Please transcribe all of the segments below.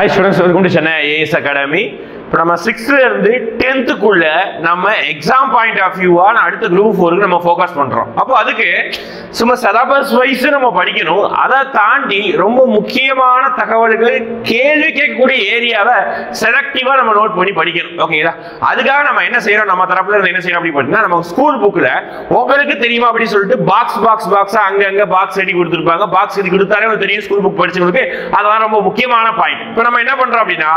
Hi students, welcome to Chennai AS Academy. இப்போ நம்ம 6th ல இருந்து 10th குள்ள நம்ம எக்ஸாம் பாயிண்ட் ஆஃப் வியூவா அடுத்த குரூப் 4 க்கு நம்ம ஃபோக்கஸ் பண்றோம். அப்போ அதுக்கு சும்மா சிலபஸ் வைஸ் நம்ம படிக்கணும். அதை தாண்டி ரொம்ப முக்கியமான தகவல்கள் கேள்வி கேட்கக்கூடிய ஏரியாவை செலக்டிவா நம்ம நோட் பண்ணி படிக்கணும். ஓகேங்களா? அதுக்காக நம்ம என்ன செய்யறோம், நம்ம தரப்புல இருந்து என்ன செய்யறோம் அப்படி பார்த்தீங்கன்னா, நம்ம ஸ்கூல் புக்ல உங்களுக்கு தெரியுமா அப்படி சொல்லிட்டு பாக்ஸா அங்க பாக்ஸ் ரெடி கொடுத்துருப்பாங்க. பாக்ஸ் ரெடி கொடுத்தாலே உங்களுக்கு தெரியும் ஸ்கூல் புக் படிச்சவங்களுக்கு. அதெல்லாம் ரொம்ப முக்கியமான பாயிண்ட். இப்போ நம்ம என்ன பண்றோம் அப்படின்னா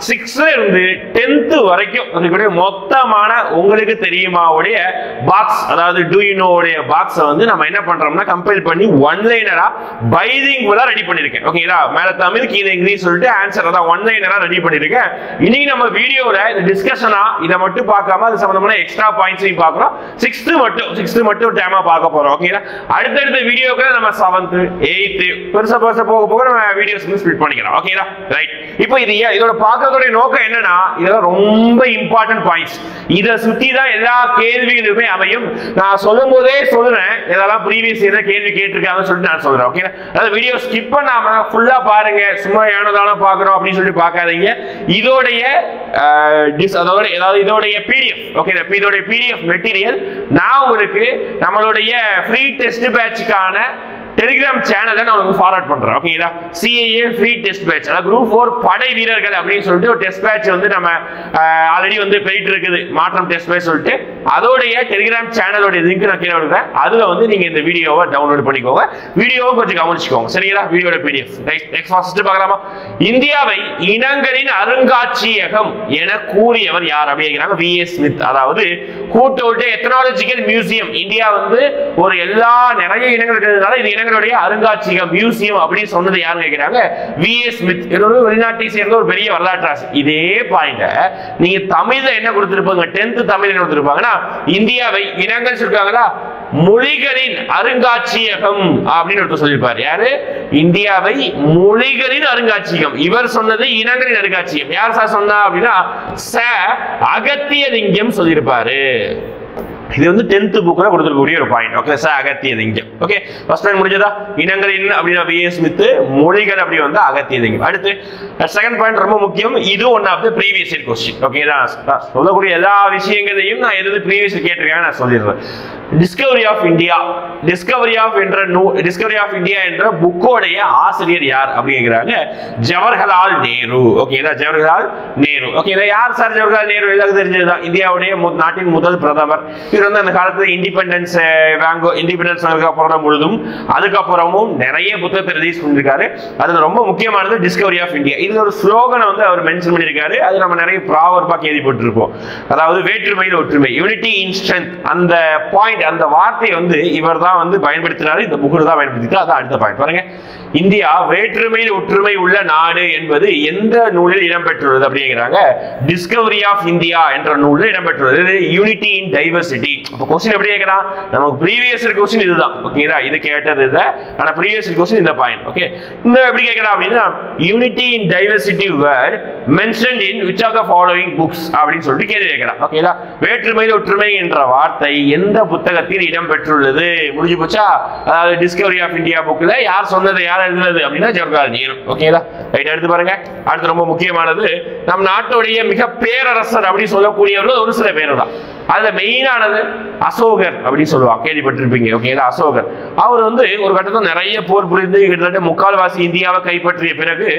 6th ல இருந்து 10th வரைக்கும் மொத்தமான உங்களுக்கு தெரியுமா உடைய பாக்ஸ், அதாவது டு யூ நோ உடைய பாக்ஸ் வந்து நம்ம என்ன பண்றோம்னா கம்பைல் பண்ணி ஒன் லைனரா பைலிங்குவலா ரெடி பண்ணிருக்கேன். ஓகேங்களா? மேல தமிழ் கீழே இங்கிலீஷ் சொல்லிட்டு ஆன்சர் அதான் ஒன் லைனரா ரெடி பண்ணிருக்கேன். இன்னைக்கு நம்ம வீடியோல இந்த டிஸ்கஷனா இதை மட்டும் பார்க்காம அது சம்பந்தமான எக்ஸ்ட்ரா பாயிண்ட்ஸையும் பார்க்கறோம். 6th மட்டும் டைமா பார்க்க போறோம். ஓகேங்களா? அடுத்தடுத்த வீடியோக்கு நம்ம 7th 8th பெருசா போக நம்ம வீடியோஸ் ஸ்ப்ளிட் பண்ணிக்கலாம். ஓகேங்களா? ரைட். இப்போ இதோட பார்க்கறதோட நோக்கம் என்னன்னா, இதெல்லாம் ரொம்ப இம்பார்ட்டன்ட் பாயிண்ட்ஸ். இதை சுத்தி தான் எல்லா கேள்விகளுமே அமையும். நான் சொல்லும் போதே சொல்றேன், இதெல்லாம் ப்ரீவியஸ் இயர் கேள்வி கேட்டிருக்காங்கன்னு சொல்லிட்டு நான் சொல்றேன். ஓகே, அதாவது வீடியோ ஸ்கிப் பண்ணாம ஃபுல்லா பாருங்க. சும்மா ஏனோதானோ பார்க்கறோம் அப்படின்னு சொல்லி பார்க்காதீங்க. இதோடைய இதோடைய பிடிஎஃப், ஓகே, இதோடைய பிடிஎஃப் மெட்டீரியல் நான் உங்களுக்கு நம்மளுடைய ஃப்ரீ டெஸ்ட் பேட்ச்க்கான டெலிகிராம் சேனலை நான் உங்களுக்கு ஃபார்வர்ட் பண்றேன். ஓகேங்களா? CAA ஃப்ரீ டெஸ்ட் பேட்ச், அதாவது குரூப் 4 படை வீரர்கள் அப்படின்னு சொல்லிட்டு ஒரு டெஸ்ட் பேட்ச் வந்து நம்ம ஆல்ரெடி வந்து போயிட்டு இருக்குது, மாற்றம் டெஸ்ட் பேட்ச் சொல்லிட்டு. அதோடைய டெலிகிராம் சேனலோட லிங்க் நான் கீழே கொடுக்குறேன். அதுல வந்து நீங்க இந்த வீடியோவை டவுன்லோட் பண்ணிக்கோங்க. வீடியோவை கொஞ்சம் கவனிச்சுக்கோங்க. சரிங்களா? வீடியோட PDF. நெக்ஸ்ட் ஃபர்ஸ்ட் பார்க்கலாமா? இந்தியாவை இனங்களின் அருங்காட்சியகம் என கூறியவர் யார் அப்படிங்கிறாங்க. V.S. ஸ்மித். அதாவது கூட்டோட்ட எத்னாலஜிக்கல் மியூசியம். இந்தியா வந்து ஒரு நிறைய இனங்கள் இருக்கிறதுனால இது இனங்களுடைய அருங்காட்சியகம் மியூசியம் அப்படின்னு சொன்னது யாருன்னு கேட்கிறாங்க. V.S. ஸ்மித். இவரு வெளிநாட்டை சேர்ந்த ஒரு பெரிய வரலாற்று ஆசிரியர். இதே பாயிண்ட நீங்க தமிழ்ல என்ன கொடுத்திருப்பாங்க, 10th தமிழ்ல என்ன கொடுத்திருப்பாங்கன்னா, இந்தியாவை இனங்கள் சொல்றாங்களா, மொழிகளின் அருங்காட்சியகம் அப்படின்னு சொல்லியிருப்பாரு. யாரு? இந்தியாவை மொழிகளின் அருங்காட்சியகம். இவர் சொன்னது இனங்களின் அருங்காட்சியகம். யார் சார் சொன்னா அப்படின்னா அகத்தியலிங்கம் சொல்லியிருப்பாரு. இது வந்து 10th புக்ல கொடுத்திருக்கக்கூடிய ஒரு point. Okay, Agathialingam. Okay, first point முடிஞ்சதா? இனங்களின் அப்படின்னா V.S. ஸ்மித், மொழிகள் அப்படி வந்து அகத்தியலிங்கம். அடுத்து செகண்ட் பாயிண்ட் ரொம்ப முக்கியம். இது one of the previous year question. Okay, நான் சொல்லக்கூடிய எல்லா விஷயங்களையும் நான் எது ப்ரீவியஸ் இயர் கேட்டிருக்காங்க நான் சொல்லிடுறேன். டிஸ்கவரி ஆஃப் இந்தியா என்ற புக்கோடைய ஆசிரியர் யார் அப்படிங்கிறாங்க. ஜவஹர்லால் நேரு. ஓகேங்களா? ஜவஹர்லால் நேரு. ஓகே, யார் சார் ஜவஹர்லால் நேரு? எல்லாருக்கும் தெரிஞ்சதுதான். இந்தியாவுடைய நாட்டின் முதல் பிரதமர். இவர் வந்து அந்த காலத்துல இண்டிபெண்டன்ஸ் அப்புறம் முழுதும் அதுக்கப்புறமும் நிறைய புத்தகத்தை ரிலீஸ் பண்ணிருக்காரு. அதுல ரொம்ப முக்கியமானது டிஸ்கவரி ஆஃப் இந்தியா. இது ஒரு ஸ்லோகனை வந்து அவர் மென்ஷன் பண்ணிருக்காரு. அது நம்ம நிறைய ப்ராவர்பா கேள்விப்பட்டிருப்போம். அதாவது வேற்றுமையில் ஒற்றுமை, யூனிட்டி இன் ஸ்ட்ரெங்த். அந்த பாயிண்ட், அந்த வார்த்தையை வந்து இவர் தான் வந்து பயன்படுத்தினாரு. இந்த புக்கில் தான் பயன்படுத்திட்டு. அதான் அடுத்த பாயிண்ட் பாருங்க. இந்தியா வேற்றுமையில் ஒற்றுமை உள்ள நாடு என்பது எந்த நூலில் இடம்பெற்றுள்ளது அப்படிங்கிறாங்க. டிஸ்கவரி ஆஃப் இந்தியா என்ற நூலில் இடம்பெற்றுள்ளது. யூனிட்டி இன் டைவர்சிட்டி. அப்ப क्वेश्चन எப்படி கேக்குறான், நமக்கு previous year क्वेश्चन இதுதான். ஓகேங்களா? இது கேட்டது இல்ல, ஆனா previous year क्वेश्चन இந்த பாயிண்ட். ஓகே, இந்த எப்படி கேக்குறா அப்படினா unity in diversity word mentioned in which of the following books அப்படினு சொல்லிட்டு கேள்வி கேக்குறான். ஓகேங்களா? வேற்றுமையில் ஒற்றுமை என்ற வார்த்தை எந்த புத்தகத்தில் இடம்பெற்றுள்ளது? முடிஞ்சு போச்சா? அதாவது டிஸ்கவரி ஆஃப் இந்தியா புக்ல யார் சொன்னது, யார் எழுதினது அப்படினா ஜவஹர்லால் நேரு. ஓகேங்களா? ரைட். அடுத்து பாருங்க. அடுத்து ரொம்ப முக்கியமானது, நம் நாட்டுடைய மிக பேரரசர் அப்படி சொல்லக்கூடியவர்கள் ஒரு சில பேர் தான். அதுல மெயினானது அசோகர் அப்படின்னு சொல்லுவாங்க, கேள்விப்பட்டிருப்பீங்க. ஓகேங்களா? அசோகர் அவர் வந்து ஒரு கட்டத்தில் நிறைய போர் புரிந்து கிட்டத்தட்ட முக்கால்வாசி இந்தியாவை கைப்பற்றிய பிறகு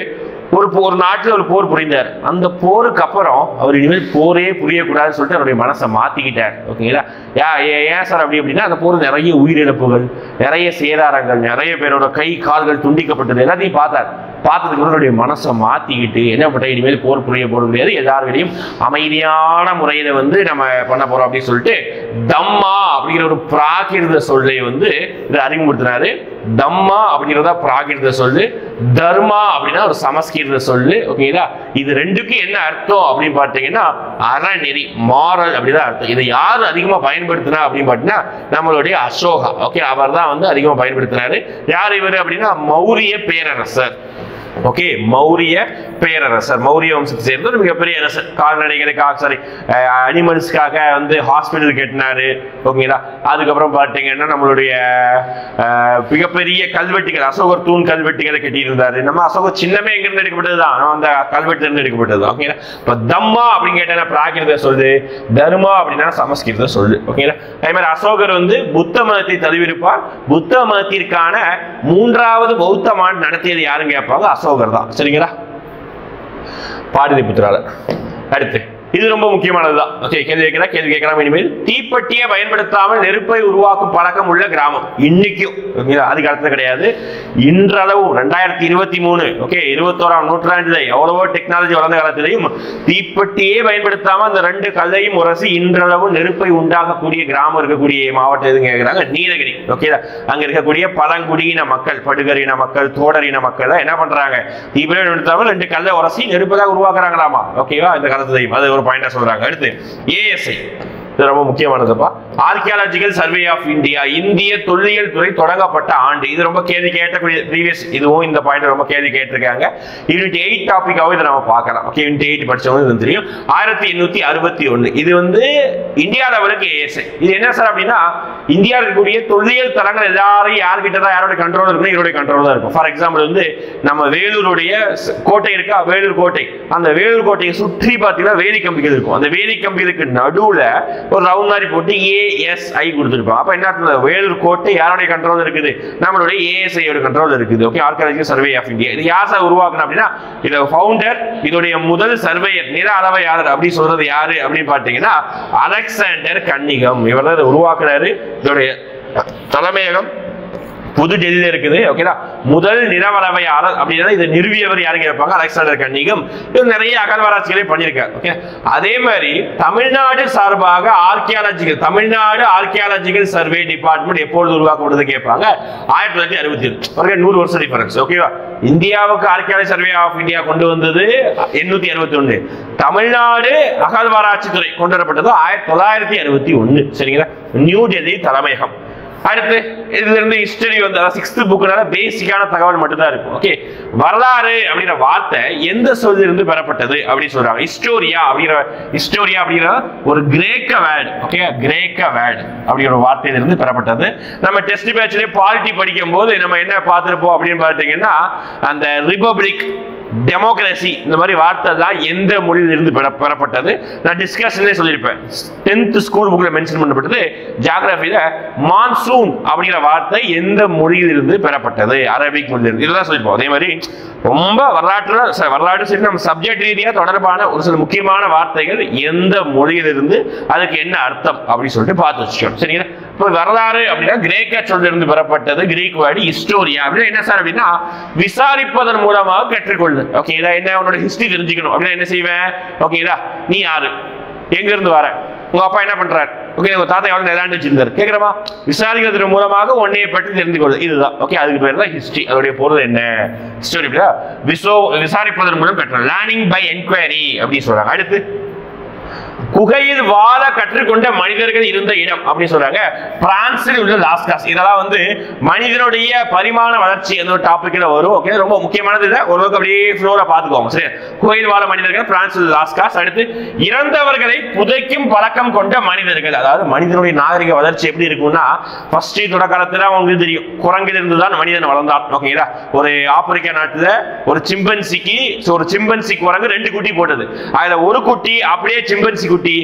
ஒரு நாட்டில் ஒரு போர் புரிந்தார். அந்த போருக்கு அப்புறம் அவர் இனிமேல் போரே புரியக்கூடாதுன்னு சொல்லிட்டு அவருடைய மனசை மாத்திக்கிட்டார். ஓகேங்களா? ஏன் சார் அப்படி அப்படின்னா, அந்த போர் நிறைய உயிரிழப்புகள், நிறைய சேதாரங்கள், நிறைய பேரோட கை கால்கள் துண்டிக்கப்பட்டது எல்லாத்தையும் பார்த்ததுக்கு அவருடைய மனசை மாத்திக்கிட்டு என்ன பண்ற, இனிமேல் போர் புரிய போட முடியாது, எல்லாருடையும் அமைதியான முறையில வந்து நம்ம பண்ண போறோம் அப்படின்னு சொல்லிட்டு தம்மா அப்படிங்கிற ஒரு பிராகிருத சொல்லை வந்து இதை அறிமுகப்படுத்தினாரு. தம்மா அப்படிங்கிறதா பிராகிருத சொல்லு, தர்மா அப்படின்னா ஒரு சமஸ்கிருத சொல்லு. ஓகேங்களா? இது ரெண்டுக்கும் என்ன அர்த்தம் அப்படின்னு பார்த்தீங்கன்னா அறநெறி, மாரல் அப்படிதான் அர்த்தம். இதை யார் அதிகமா பயன்படுத்தினா அப்படின்னு பார்த்தீங்கன்னா நம்மளுடைய அசோகா. ஓகே, அவர் தான் வந்து அதிகமா பயன்படுத்தினாரு. யார் இவர் அப்படின்னா மௌரிய பேரரசர். ஓகே, மௌரிய பேரரசர், மௌரிய வம்சத்தை சேர்ந்த ஒரு மிகப்பெரிய அரசர். கால்நடைகளுக்காக அனிமல்ஸ்க்காக வந்து ஹாஸ்பிட்டல் கட்டினாரு. ஓகேங்களா, அதுக்கப்புறம் பார்த்தீங்கன்னா நம்மளுடைய மிகப்பெரிய கல்வெட்டுகள், அசோகர் தூண் கல்வெட்டுகளை கட்டியிருந்தாரு. நம்ம அசோகர் சின்னமே எங்கிருந்து எடுக்கப்பட்டதுதான், அந்த கல்வெட்டுல இருந்து எடுக்கப்பட்டது. ஓகேங்களா, இப்ப தம்மா அப்படின்னு கேட்டா பிராகிருத சொல்லுது, தர்மா அப்படின்னா சமஸ்கிருத சொல்லு. ஓகேங்களா, அதே மாதிரி அசோகர் வந்து புத்த மதத்தை தழுவிருப்பார். புத்த மதத்திற்கான 3வது பௌத்த மாநாடு நடத்தியது யாருன்னு கேட்பாங்க, அசோகர் தான். சரிங்களா, பாடலிபுத்திரால. அடுத்து இது ரொம்ப முக்கியமானதுதான். ஓகே, கேள்வி கேட்கலாம். இனிமேல் தீப்பெட்டியை பயன்படுத்தாமல் நெருப்பை உருவாக்கும் பழக்கம் உள்ள கிராமம் இன்னைக்கும், அதுக்கு அடுத்தது கிடையாது, இன்றளவு 2023 ஓகே 21ஆம் நூற்றாண்டுல எவ்வளவோ டெக்னாலஜி வளர்ந்த காலத்திலையும் தீப்பெட்டியே பயன்படுத்தாம அந்த 2 கல்லையும் உரசி இன்றளவு நெருப்பை உண்டாக்கக்கூடிய கிராமம் இருக்கக்கூடிய மாவட்டம் எதுன்னு கேட்கிறாங்க, நீலகிரி. ஓகே, அங்க இருக்கக்கூடிய பழங்குடியின மக்கள், படுகரின மக்கள், தோடரின மக்கள் தான் என்ன பண்றாங்க, தீப்பெட்டி பயன்படுத்தாம 2 கல்லை உரசி நெருப்பை தான் உருவாக்குறாங்களாமா. ஓகேவா, இந்த காலத்திலையும் அது ஒரு பாயிண்டா சொல்றாங்க. அடுத்து ஏஎஸ்ஐ, ரொம்ப முக்கியமானதுப்பா. ஆர்கியாலஜிக்கல் சர்வே ஆஃப் இந்தியா, இந்திய தொல்லியல் துறை தொடங்கப்பட்ட ஆண்டு. இது ரொம்ப கேள்வி கேட்டக்கூடிய ப்ரீவியஸ், இதுவும் இந்த பாயிண்ட் ரொம்ப கேள்வி கேட்டிருக்காங்க. யூனிட் 8 டாபிக்காவும் இதை நம்ம பார்க்கலாம். ஓகே, யூனிட் 8 படிச்சவங்க இது தெரியும். 1861 இது வந்து இந்தியா லெவலுக்கு ஏஎஸ்ஐ. இது என்ன சார் அப்படின்னா, இந்தியாவில் இருக்கக்கூடிய தொல்லியல் தலங்கள் எல்லாரும் யார்கிட்ட தான், யாரோட கண்ட்ரோல் இருக்குன்னா இவருடைய கண்ட்ரோல் தான் இருக்கும். ஃபார் எக்ஸாம்பிள் வந்து நம்ம வேலூருடைய கோட்டை இருக்கா, வேலூர் கோட்டை, அந்த வேலூர் கோட்டையை சுற்றி பார்த்தீங்கன்னா வேலி கம்பிகள் இருக்கும். அந்த வேலி கம்பிகளுக்கு நடுவுல ஒரு ரவுண்ட் மாதிரி போட்டு ஏஎஸ்ஐ கொடுத்துருப்பாங்க. அப்ப என்ன, வேலூர் கோட்டை யாருடைய கண்ட்ரோல் இருக்குது, நம்மளுடைய ஏஎஸ்ஐ கண்ட்ரோல் இருக்குது. Okay, archaeological survey of India. இது யார் சார் உருவாக்கணும் அப்படின்னா, இதோட ஃபவுண்டர், இதோடைய முதல் சர்வேயர், நில அளவையாளர் அப்படி சொல்றது யாரு அப்படின்னு பாத்தீங்கன்னா அலெக்சாண்டர் கன்னிகம். இவர் தான் உருவாக்குறாரு. இதோடைய தலைமையகம் புது டெல்லியில இருக்குது. ஓகேடா, முதல் நிலவளவையாளர் அப்படின்னா இதை நிறுவியவர் யாருங்க கேட்பாங்க, அலெக்சாண்டர் கன்னிகம். இவர் நிறைய அகழ்வாராய்ச்சிகளை பண்ணியிருக்காரு. ஓகே, அதே மாதிரி தமிழ்நாடு சார்பாக தமிழ்நாடு ஆர்கியாலஜிக்கல் சர்வே டிபார்ட்மெண்ட் எப்பொழுது உருவாக்கப்படுது கேட்பாங்க, 1967. 100 வருஷம் டிஃபரன்ஸ். ஓகேவா, இந்தியாவுக்கு ஆர்கியாலஜி சர்வே ஆஃப் இந்தியா கொண்டு வந்தது 861. தமிழ்நாடு அகழ்வாராய்ச்சி துறை கொண்டு வரப்பட்டது 1961. சரிங்களா, நியூ டெல்லி தலைமையகம். அடுத்து இதுல இருந்து ஹிஸ்டரி வந்து 6th புக்னால பேசிக்கான தகவல் மட்டும் தான் இருக்கும். ஓகே, வரலாறு அப்படிங்கிற வார்த்தை எந்த சொல்லில் இருந்து பெறப்பட்டது அப்படின்னு சொல்றாங்க, ஹிஸ்டோரியா அப்படிங்கிற ஒரு கிரேக்க வேர்டு. ஓகே, கிரேக்க வேர்டு அப்படிங்கிற வார்த்தையிலிருந்து பெறப்பட்டது. நம்ம டெஸ்ட் பேட்ச்லயே பாலிட்டி படிக்கும் போது நம்ம என்ன பார்த்திருப்போம் அப்படின்னு பார்த்தீங்கன்னா, அந்த ரிபப்ளிக், டெமோக்ரசி இந்த மாதிரி வார்த்தை தான் எந்த மொழியிலிருந்து பெறப்பட்டது நான் டிஸ்கஷன்லேயே சொல்லியிருப்பேன். 10th ஸ்கூல் புக்ல மென்ஷன் பண்ணப்பட்டது. ஜியோகிராஃபியில மான்சூன் அப்படிங்கிற வார்த்தை எந்த மொழியிலிருந்து பெறப்பட்டது, அரபிக் மொழியிலிருந்து, இதெல்லாம் சொல்லியிருப்போம். அதே மாதிரி ரொம்ப வரலாற்று சரி நம்ம சப்ஜெக்ட் ரீதியாக தொடர்பான ஒரு சில முக்கியமான வார்த்தைகள் எந்த மொழியிலிருந்து, அதுக்கு என்ன அர்த்தம் அப்படின்னு சொல்லிட்டு பார்த்து வச்சுக்கோம். சரிங்களா, இப்போ வரலாறு அப்படின்னா கிரேக்க சொல்லிருந்து பெறப்பட்டது. கிரீக் வேர்டு ஹிஸ்டோரியா அப்படின்னா என்ன சார் அப்படின்னா, விசாரிப்பதன் மூலமாக கற்றுக்கொள்ளுது. ஓகே, என்ன உன்னோட ஹிஸ்டரி தெரிஞ்சுக்கணும் அப்படின்னா என்ன செய்வேன், ஓகேங்களா, நீ யாரு, எங்க இருந்து வர, உங்க அப்பா என்ன பண்றாரு, ஓகே, உங்க தாத்தா எவ்வளவு நிலாண்டு வச்சிருந்தாரு கேட்கிறமா, விசாரிக்கிறதன் மூலமாக உன்னைய பற்றி தெரிந்து கொள்ளுது. இதுதான். ஓகே, அதுக்கு பேர் தான் ஹிஸ்டரி. அதோடைய பொருள் என்ன, ஹிஸ்டரி விசாரிப்பதன் மூலம் கற்றல், லேர்னிங் பை என்கொயரி அப்படின்னு சொல்றாங்க. அடுத்து குகையில் வாழ கற்றுக்கொண்ட மனிதர்கள் இருந்த இடம் அப்படின்னு சொல்றாங்க, பிரான்சில் உள்ள லாஸ்காஸ். இதெல்லாம் வந்து மனிதனுடைய பரிமாண வளர்ச்சி அந்த ஒரு டாபிக்ல வரும். ஓகே, ரொம்ப முக்கியமானது. இதை ஓரளவுக்கு அப்படியே ஃப்ளோரா பார்த்துக்கோங்க. சரி, குகையில் வாழ மனிதர்கள், பிரான்சில் லாஸ்காஸ். அடுத்து இறந்தவர்களை புதைக்கும் பழக்கம் கொண்ட மனிதர்கள். அதாவது மனிதனுடைய நாகரிக வளர்ச்சி எப்படி இருக்கும்னா, ஃபர்ஸ்ட் தொடக்காலத்துல அவங்களுக்கு தெரியும் குரங்கிலிருந்து தான் மனிதன் வளர்ந்தான். ஓகேங்களா, ஒரு ஆப்பிரிக்கா நாட்டுல ஒரு சிம்பன்சி குரங்கு 2 குட்டி போட்டது. அதுல ஒரு குட்டி அப்படியே சிம்பன்சி குட்டி,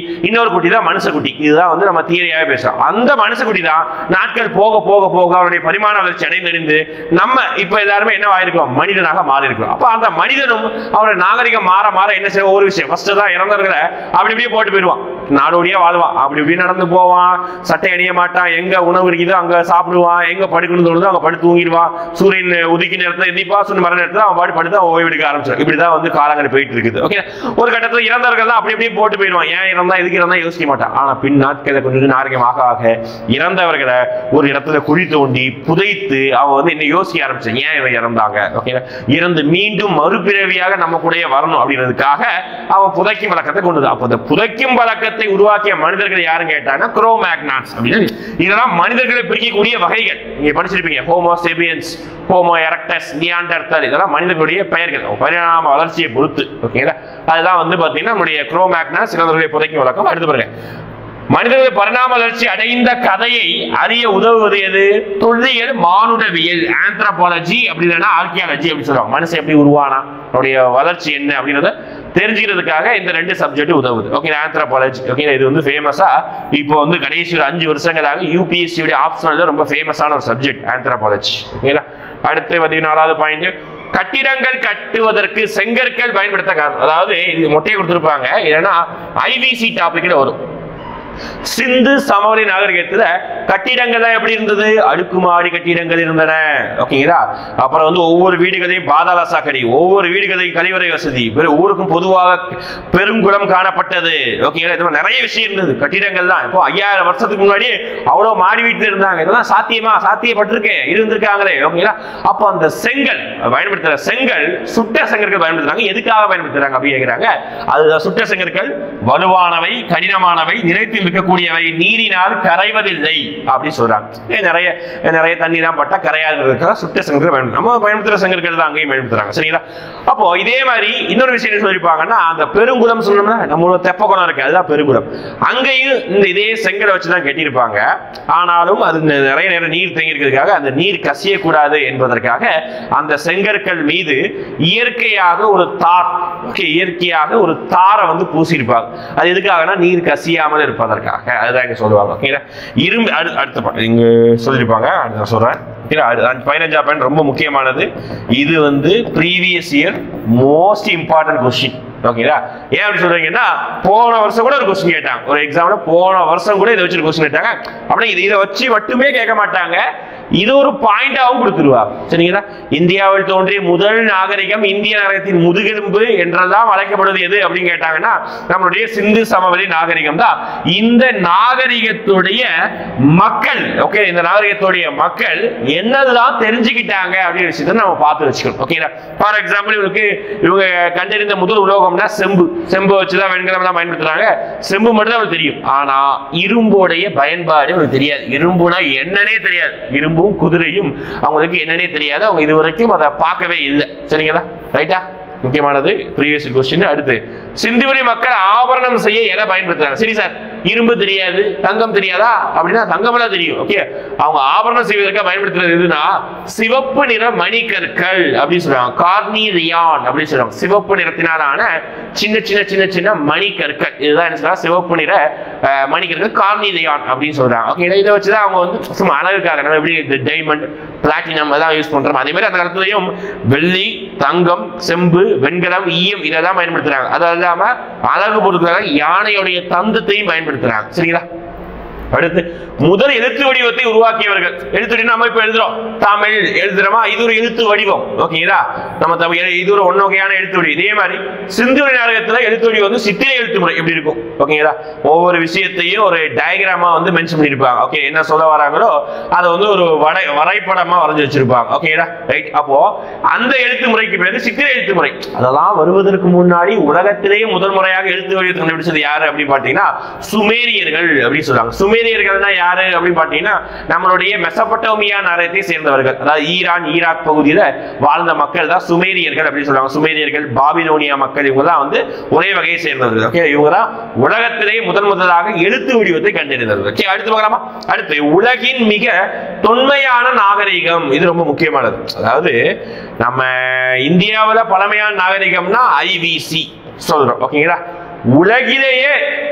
இன்னொரு குட்டி தான் மனுஷ குட்டி. இதுதான் வந்து நம்ம தியரியாவே பேசுறோம். அந்த மனுஷ குட்டி தான் நாட்கள் போக போக போக அவருடைய பரிமாண வளர்ச்சி அடைந்து நம்ம இப்ப எல்லாருமே என்ன ஆயிருக்கோம், மனிதனாக மாறி இருக்கோம். அப்ப அந்த மனிதனும் அவருடைய நாகரிகம் மாற மாற என்ன செய்ய, ஒரு விஷயம் ஃபர்ஸ்ட் தான் இறந்தவர்களை அப்படி இப்படியே போட்டு போயிடுவான், நாடோடியா வாழ்வான், அப்படி இப்படி நடந்து போவான், சட்டை அணிய மாட்டான், எங்க உணவு இருக்குதோ அங்க சாப்பிடுவான், எங்க படுக்கணும் தோணுதோ அங்க படுத்து தூங்கிடுவான், சூரியன் உதிக்க நேரத்துல எந்திப்பா, சூரியன் மர நேரத்துல அவன் பாட்டு படுத்து ஓய்வு எடுக்க ஆரம்பிச்சிடும். இப்படிதான் வந்து காலங்கள் போயிட்டு இருக்குது. ஓகே, ஒரு கட்டத்துல இறந்தவர்கள் தான் அப்படி இப்படியே போட்டு போயிடுவான். ஏன் இறந்தா எதுக்கு இறந்தா யோசிக்க மாட்டான். ஆனா பின் நாட்களை கொஞ்சம் நாகரிகமாக ஆக இறந்தவர்களை ஒரு இடத்துல குழி தோண்டி புதைத்து அவன் வந்து என்ன யோசிக்க ஆரம்பிச்சான், ஏன் இவன் இறந்தாங்க, ஓகே, இறந்து மீண்டும் மறுபிறவியாக நம்ம கூட வரணும் அப்படின்றதுக்காக அவன் புதைக்கும் வழக்கத்தை கொண்டு. அப்ப அந்த புதைக்கும் வழக்கத்தை கட்டிடத்தை உருவாக்கிய மனிதர்கள் யாருன்னு கேட்டாங்கன்னா குரோமேக்னான்ஸ் அப்படின்னு. இதெல்லாம் மனிதர்களை பிரிக்கக்கூடிய வகைகள். நீங்க படிச்சிருப்பீங்க, homo sapiens, homo erectus, Neanderthal, இதெல்லாம் மனிதர்களுடைய பெயர்கள் பரிணாம வளர்ச்சியை பொறுத்து. ஓகேங்களா, அதுதான் வந்து பாத்தீங்கன்னா நம்முடைய குரோமேக்னான்ஸ் சிறந்தவர்களை புதைக்கும் வழக்கம். அடுத்து பாருங்க, மனிதர்கள் பரிணாம வளர்ச்சி அடைந்த கதையை அறிய உதவுவது எது? தொல்லியல், மானுடவியல், ஆந்த்ரோபாலஜி அப்படி இல்லைன்னா ஆர்கியாலஜி அப்படின்னு சொல்லுவாங்க. மனுஷன் எப்படி உருவானா, அவருடைய வளர்ச்சி என்ன அப்படின்றத தெரிஞ்சுக்கிறதுக்காக இந்த 2 சப்ஜெக்ட் உதவுது. Okay, anthropology. ஓகே, இது வந்து ஃபேமஸா இப்போ வந்து கடைசி ஒரு 5 வருஷங்களாக யூபிஎஸ்சி உடைய ஆப்ஷனல்ல ரொம்ப ஃபேமஸான ஒரு சப்ஜெக்ட் ஆந்த்ரோபாலஜி. ஓகேங்களா, அடுத்து 14வது பாயிண்ட், கட்டிடங்கள் கட்டுவதற்கு செங்கற்கள் பயன்படுத்த. அதாவது இது மொட்டையை கொடுத்துருப்பாங்க, இல்லைன்னா ஐவிசி டாபிக்ல வரும். சிந்து சமவெளி நாகரிகத்துல கட்டிடங்கள் எப்படி இருந்தது? அடுக்குமாடி கட்டிடங்கள் இருந்தன. ஓகேங்களா, அப்புறம் வந்து ஒவ்வொரு வீடுகளையும் பாதாள சாக்கடை, ஒவ்வொரு வீடுகளையும் கழிவறை வசதி, ஊருக்கும் பொதுவாக பெருங்குளம் காணப்பட்டது. ஓகேங்களா, நிறைய விஷயம் இருந்தது கட்டிடங்கள் தான். இப்போ 5000 வருஷத்துக்கு முன்னாடி அவ்வளவு மாடி வீட்டுல இருந்தாங்க. இதெல்லாம் சாத்தியப்பட்டிருக்கேன், இருந்திருக்காங்களே. ஓகேங்களா, அப்போ அந்த செங்கல் பயன்படுத்துற செங்கல், சுட்ட செங்கற்கள் பயன்படுத்துறாங்க. எதுக்காக பயன்படுத்துறாங்க அப்படின்னு கேட்கிறாங்க. அதுதான் சுட்ட செங்கற்கள் வலுவானவை, கடினமானவை, நிலைத்து இருக்கக்கூடியவை, நீரினால் கரைவதில்லை அப்படி சொல்றாங்க. நிறைய தண்ணீர் பட்டா கரையாத சுட்ட செங்கற்கள் நம்ம பயன்படுத்துற செங்கற்கள் தான் அங்கேயும் பயன்படுத்துறாங்க. சரிங்களா, அப்போ இதே மாதிரி இன்னொரு விஷயம் சொல்லிருப்பாங்கன்னா, அந்த பெருங்குளம் சொன்னோம்னா நம்மளோட தெப்பகுளம் இருக்கு, அதுதான் பெருங்குளம். அங்கேயும் இந்த இதே செங்கலை வச்சுதான் கட்டியிருப்பாங்க. ஆனாலும் அது நிறைய நேரம் நீர் தேங்கி இருக்கிறதுக்காக அந்த நீர் கசியக்கூடாது என்பதற்காக அந்த செங்கற்கள் மீது இயற்கையாக ஒரு தாரை வந்து பூசியிருப்பாங்க. அது எதுக்காகனா நீர் கசியாமல் இருப்பதற்காக. அதுதான் இங்க சொல்லுவாங்க. ஓகேங்களா, இரும்பு அடுத்த இங்க சொல்லிருப்பாங்க. அடுத்த சொல்றேன். 15ஆம் பாயிண்ட் ரொம்ப முக்கியமானது. இது வந்து previous year most important question. ஓகேங்களா, ஏன் அப்படி சொல்றீங்கன்னா, போன வருஷம் கூட ஒரு கொஸ்டின் கேட்டாங்க. ஒரு எக்ஸாம்ல போன வருஷம் கூட இதை வச்சு கொஸ்டின் கேட்டாங்க. அப்படியே இதை வச்சு மட்டுமே கேட்க மாட்டாங்க, இது ஒரு பாயிண்டாவும் கொடுத்துருவா. சரிங்களா, இந்தியாவில் தோன்றிய முதல் நாகரிகம், இந்திய நாகரிகத்தின் முதுகெலும்பு என்றெல்லாம் அழைக்கப்படுவது எது அப்படின்னு கேட்டாங்கன்னா, நம்மளுடைய சிந்து சமவெளி நாகரிகம் தான். இந்த நாகரிகத்துடைய மக்கள், ஓகே, இந்த நாகரிகத்துடைய மக்கள் என்னதான் தெரிஞ்சுக்கிட்டாங்க அப்படின்னு விஷயத்தை நம்ம பார்த்து வச்சுக்கணும். ஓகேங்களா, ஃபார் எக்ஸாம்பிள் இவங்க கண்டறிந்த முதல் உலோகம்னா செம்பு வச்சுதான் வெண்கலம் தான் பயன்படுத்துறாங்க. செம்பு மட்டும் தான் அவங்களுக்கு தெரியும். ஆனா இரும்போடைய பயன்பாடு அவங்களுக்கு தெரியாது. இரும்புனா என்னன்னே தெரியாது. இரும்பும் குதிரையும் அவங்களுக்கு என்னன்னே தெரியாது. அவங்க இதுவரைக்கும் அதை பார்க்கவே இல்லை. சரிங்களா, ரைட்டா? முக்கியமானது ப்ரீவியஸ் கொஸ்டின். அடுத்து, சிந்துவெளி மக்கள் ஆபரணம் செய்ய எதை பயன்படுத்துறாங்க? சரி சார், இரும்பு தெரியாது, தங்கம் தெரியாதா அப்படின்னா தங்கம் எல்லாம் தெரியும். ஓகே, அவங்க ஆபரணம் செய்வதற்காக பயன்படுத்துறது எதுனா சிவப்பு நிற மணிக்கற்கள் அப்படின்னு சொல்றாங்க. கார்னிரியான் அப்படின்னு சொல்றாங்க. சிவப்பு நிறத்தினாலான சின்ன சின்ன சின்ன சின்ன மணிக்கற்கள், இதுதான் என்ன சொல்றாங்க, சிவப்பு நிற மணிக்கற்கள், கார்னிரியான் அப்படின்னு சொல்றாங்க. ஓகே, இதை வச்சுதான் அவங்க வந்து சும்மா அழகுக்காக நம்ம எப்படி டைமண்ட், பிளாட்டினம் அதான் யூஸ் பண்றோம். அதே மாதிரி அந்த காலத்துலயும் வெள்ளி, தங்கம், செம்பு, வெண்கலம், ஈயம் இதெல்லாம் பயன்படுத்துறாங்க. அது இல்லாம அழகு பொருட்களாக யானையுடைய தந்தத்தையும் பயன்படுத்துறாங்க. சரிங்களா, அடுத்து, முதல் எழுத்து வடிவத்தை உருவாக்கியவர்கள். எழுத்து வடிவம் நம்ம இப்ப எழுதுறோம், தமிழ் எழுதுறோமா, இது ஒரு எழுத்து வடிவம். ஓகேங்களா, நம்ம தமிழ் இது ஒரு ஒன்னொகையான எழுத்து வடிவம். இதே மாதிரி சிந்துவெளி நாகரிகத்துல எழுத்து வடிவம் வந்து சித்திரை எழுத்து முறை எப்படி இருக்கும்? ஓகேங்களா, ஒவ்வொரு விஷயத்தையும் ஒரு டயக்ராமா வந்து மென்ஷன் பண்ணிருப்பாங்க. ஓகே, என்ன சொல்ல வராங்களோ அதை வந்து ஒரு வரைபடமா வரைஞ்சு வச்சிருப்பாங்க. ஓகேங்களா, ரைட். அப்போ அந்த எழுத்து முறைக்கு பேரு சித்திரை எழுத்து முறை. அதெல்லாம் வருவதற்கு முன்னாடி உலகத்திலேயே முதல் முறையாக எழுத்து வடிவத்தை கண்டுபிடிச்சது யாரு அப்படின்னு பாத்தீங்கன்னா சுமேரியர்கள் அப்படின்னு சொல்றாங்க. சுமேரியர்கள்னா யாரு அப்படின்னு பாத்தீங்கன்னா நம்மளுடைய மெசபடோமியா நாகரிகத்தை சேர்ந்தவர்கள். அதாவது ஈரான், ஈராக் பகுதியில வாழ்ந்த மக்கள் தான் சுமேரியர்கள் அப்படின்னு சொல்றாங்க. சுமேரியர்கள், பாபிலோனியா மக்கள், இவங்க தான் வந்து ஒரே வகையை சேர்ந்தவர்கள். ஓகே, இவங்க தான் உலகத்திலேயே முதலாக எழுத்து வடிவத்தை கண்டறிந்தவர்கள். ஓகே, அடுத்து பார்க்கலாமா? அடுத்து, உலகின் மிக தொன்மையான நாகரிகம். இது ரொம்ப முக்கியமானது. அதாவது நம்ம இந்தியாவில் பழமையான நாகரிகம்னா ஐவிசி சொல்றோம். ஓகேங்களா, உலகிலேயே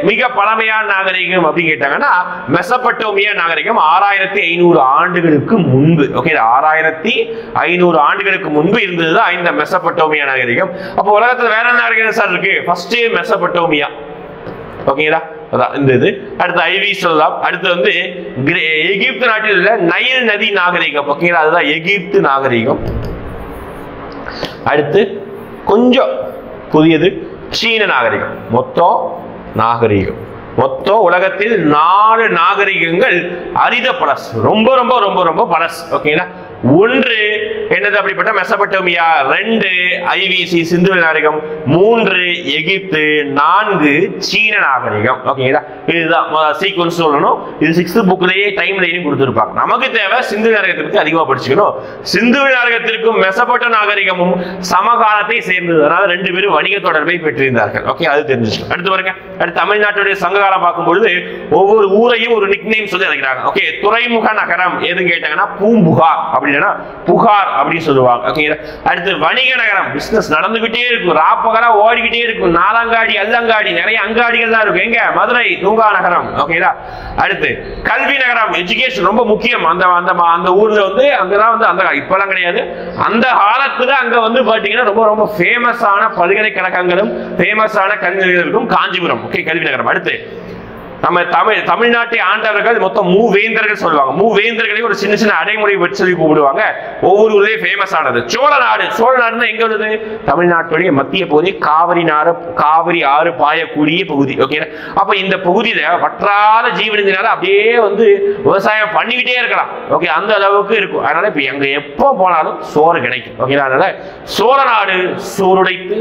மிக பழமையான நாகரிகம் அப்படின்னு கேட்டாங்கன்னா மெசபடோமியா நாகரிகம் 6500 ஆண்டுகளுக்கு முன்பு. ஓகே, 6500 ஆண்டுகளுக்கு முன்பு இருந்ததுதான் இந்த மெசபடோமியா நாகரிகம். அப்போ உலகத்துல வேற நாகரிகம் சார் இருக்கு? ஃபர்ஸ்ட் மெசபடோமியா. ஓகேங்களா, அதான் இந்த இது. அடுத்து ஐவி சொல்லலாம். அடுத்து வந்து எகிப்து நாட்டில் உள்ள நைல் நதி நாகரிகம். ஓகேங்களா, அதுதான் எகிப்து நாகரிகம். அடுத்து கொஞ்சம் புதியது சீன நாகரிகம். மொத்தம் உலகத்தில் 4 நாகரிகங்கள் அரித பழசு, ரொம்ப ரொம்ப ரொம்ப ரொம்ப பழசு. ஓகேங்களா, ஒன்று என்னது அப்படிப்பட்ட மெசபடோமியா, 2 ஐவிசி சிந்து நாகரிகம், 3 எகிப்து, 4 சீன நாகரிகம். ஓகேங்களா, இதுதான் சீக்வன்ஸ் சொல்லணும். இது 6th புக்லயே டைம் லைனும் கொடுத்திருப்பாங்க. நமக்கு தேவை சிந்து நாகரிகத்திற்கு அதிகமா படிச்சுக்கணும். சிந்து நாகரிகத்திற்கும் மெசபடோ நாகரிகமும் சமகாலத்தை சேர்ந்தது. அதனால 2 பேரும் வணிக தொடர்பை பெற்றிருந்தார்கள். ஓகே, அது தெரிஞ்சுக்கணும். அடுத்து பாருங்க, அடுத்து தமிழ்நாட்டுடைய சங்ககாலம் பார்க்கும்பொழுது ஒவ்வொரு ஊரையும் ஒரு நிக்நேம் சொல்லி அழைக்கிறாங்க. ஓகே, துறைமுக நகரம் எதுன்னு கேட்டாங்கன்னா பூம்புகார், அப்படின்னா புகார் அப்படின்னு சொல்லுவாங்க. ஓகே, அடுத்து வணிக நகரம், பிசினஸ் நடந்துகிட்டே இருக்கும், ராப்பகலா ஓடிக்கிட்டே இருக்கும், நாலங்காடி அல்லங்காடி நிறைய அங்காடிகள் தான் இருக்கும். எங்க? மதுரை தூங்கா நகரம். ஓகேடா. அடுத்து கல்வி நகரம், எஜுகேஷன் ரொம்ப முக்கியம். அந்த அந்த அந்த ஊர்ல வந்து அங்கதான் வந்து அந்த இப்பெல்லாம் கிடையாது, அந்த காலத்துல அங்க வந்து பாத்தீங்கன்னா ரொம்ப ரொம்ப ஃபேமஸான பல்கலைக்கழகங்களும் ஃபேமஸான கல்வி நிலையங்களும் காஞ்சிபுரம். ஓகே, கல்வி நகரம். அடுத்து நம்ம தமிழ்நாட்டை ஆண்டவர்கள் மொத்தம் மூவேந்தர்கள் சொல்லுவாங்க. மூவேந்தர்களையும் ஒரு சின்ன சின்ன அடைமொழி வச்சு சொல்லி கூப்பிடுவாங்க. ஒவ்வொரு ஊரே ஃபேமஸ் ஆனது. சோழ நாடு. சோழ நாடுன்னா எங்க வருது? தமிழ்நாட்டுடைய மத்திய பகுதி, காவிரி ஆறு பாயக்கூடிய பகுதி. ஓகே, அப்ப இந்த பகுதியில வற்றாத ஜீவனத்தினால அப்படியே வந்து விவசாயம் பண்ணிக்கிட்டே இருக்கலாம். ஓகே, அந்த அளவுக்கு இருக்கும். அதனால இப்ப எங்க எப்போ போனாலும் சோறு கிடைக்கும். ஓகே, அதனால சோழ நாடு சோறுடைத்து,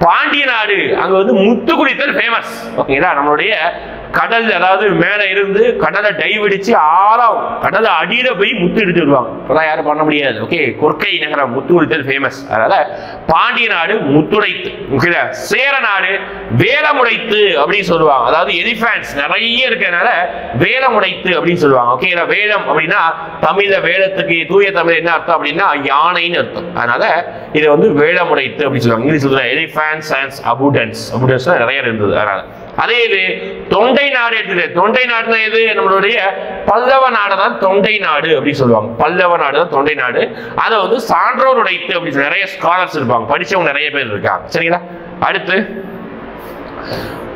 பாண்டிய நாடு அங்க வந்து முத்து குடித்தல் ஃபேமஸ். ஓகேங்களா, நம்மளுடைய கடல், அதாவது மேல இருந்து கடலை டைவ் அடிச்சு ஆழம் கடலை அடியில போய் முத்து எடுத்து விடுவாங்க. இப்பதான் யாரும் பண்ண முடியாது. ஓகே, கொற்கை நகரம் முத்து குடித்தல் ஃபேமஸ். அதனால பாண்டிய நாடு முத்துடைத்து. ஓகேங்களா, சேர நாடு வேலமுடைத்து அப்படின்னு சொல்லுவாங்க. அதாவது எலிஃபேன்ட்ஸ் நிறைய இருக்கிறதுனால வேலமுடைத்து அப்படின்னு சொல்லுவாங்க. ஓகேங்களா, வேலம் அப்படின்னா தமிழ்ல வேலத்துக்கு தூய தமிழ் என்ன அர்த்தம் அப்படின்னா யானைன்னு அர்த்தம். அதனால இதை வந்து வேலமுடைத்து அப்படின்னு சொல்லுவாங்க. இங்கிலீஷ் சொல்றாங்க எலிஃபேன்ட்ஸ் அண்ட் அபுடன்ஸ். அபுடன்ஸ் நிறைய இருந்தது. அதனால அதே இது தொண்டை நாடு எடுத்துட்டு, தொண்டை நாடுனா எது? நம்மளுடைய பல்லவ நாடு தான் தொண்டை நாடு அப்படின்னு சொல்லுவாங்க. பல்லவ நாடு தான் தொண்டை நாடு. அதை வந்து சான்றோர் உடைத்து அப்படின்னு நிறைய ஸ்காலர்ஸ் இருப்பாங்க, படிச்சவங்க நிறைய பேர் இருக்காங்க. சரிங்களா, அடுத்து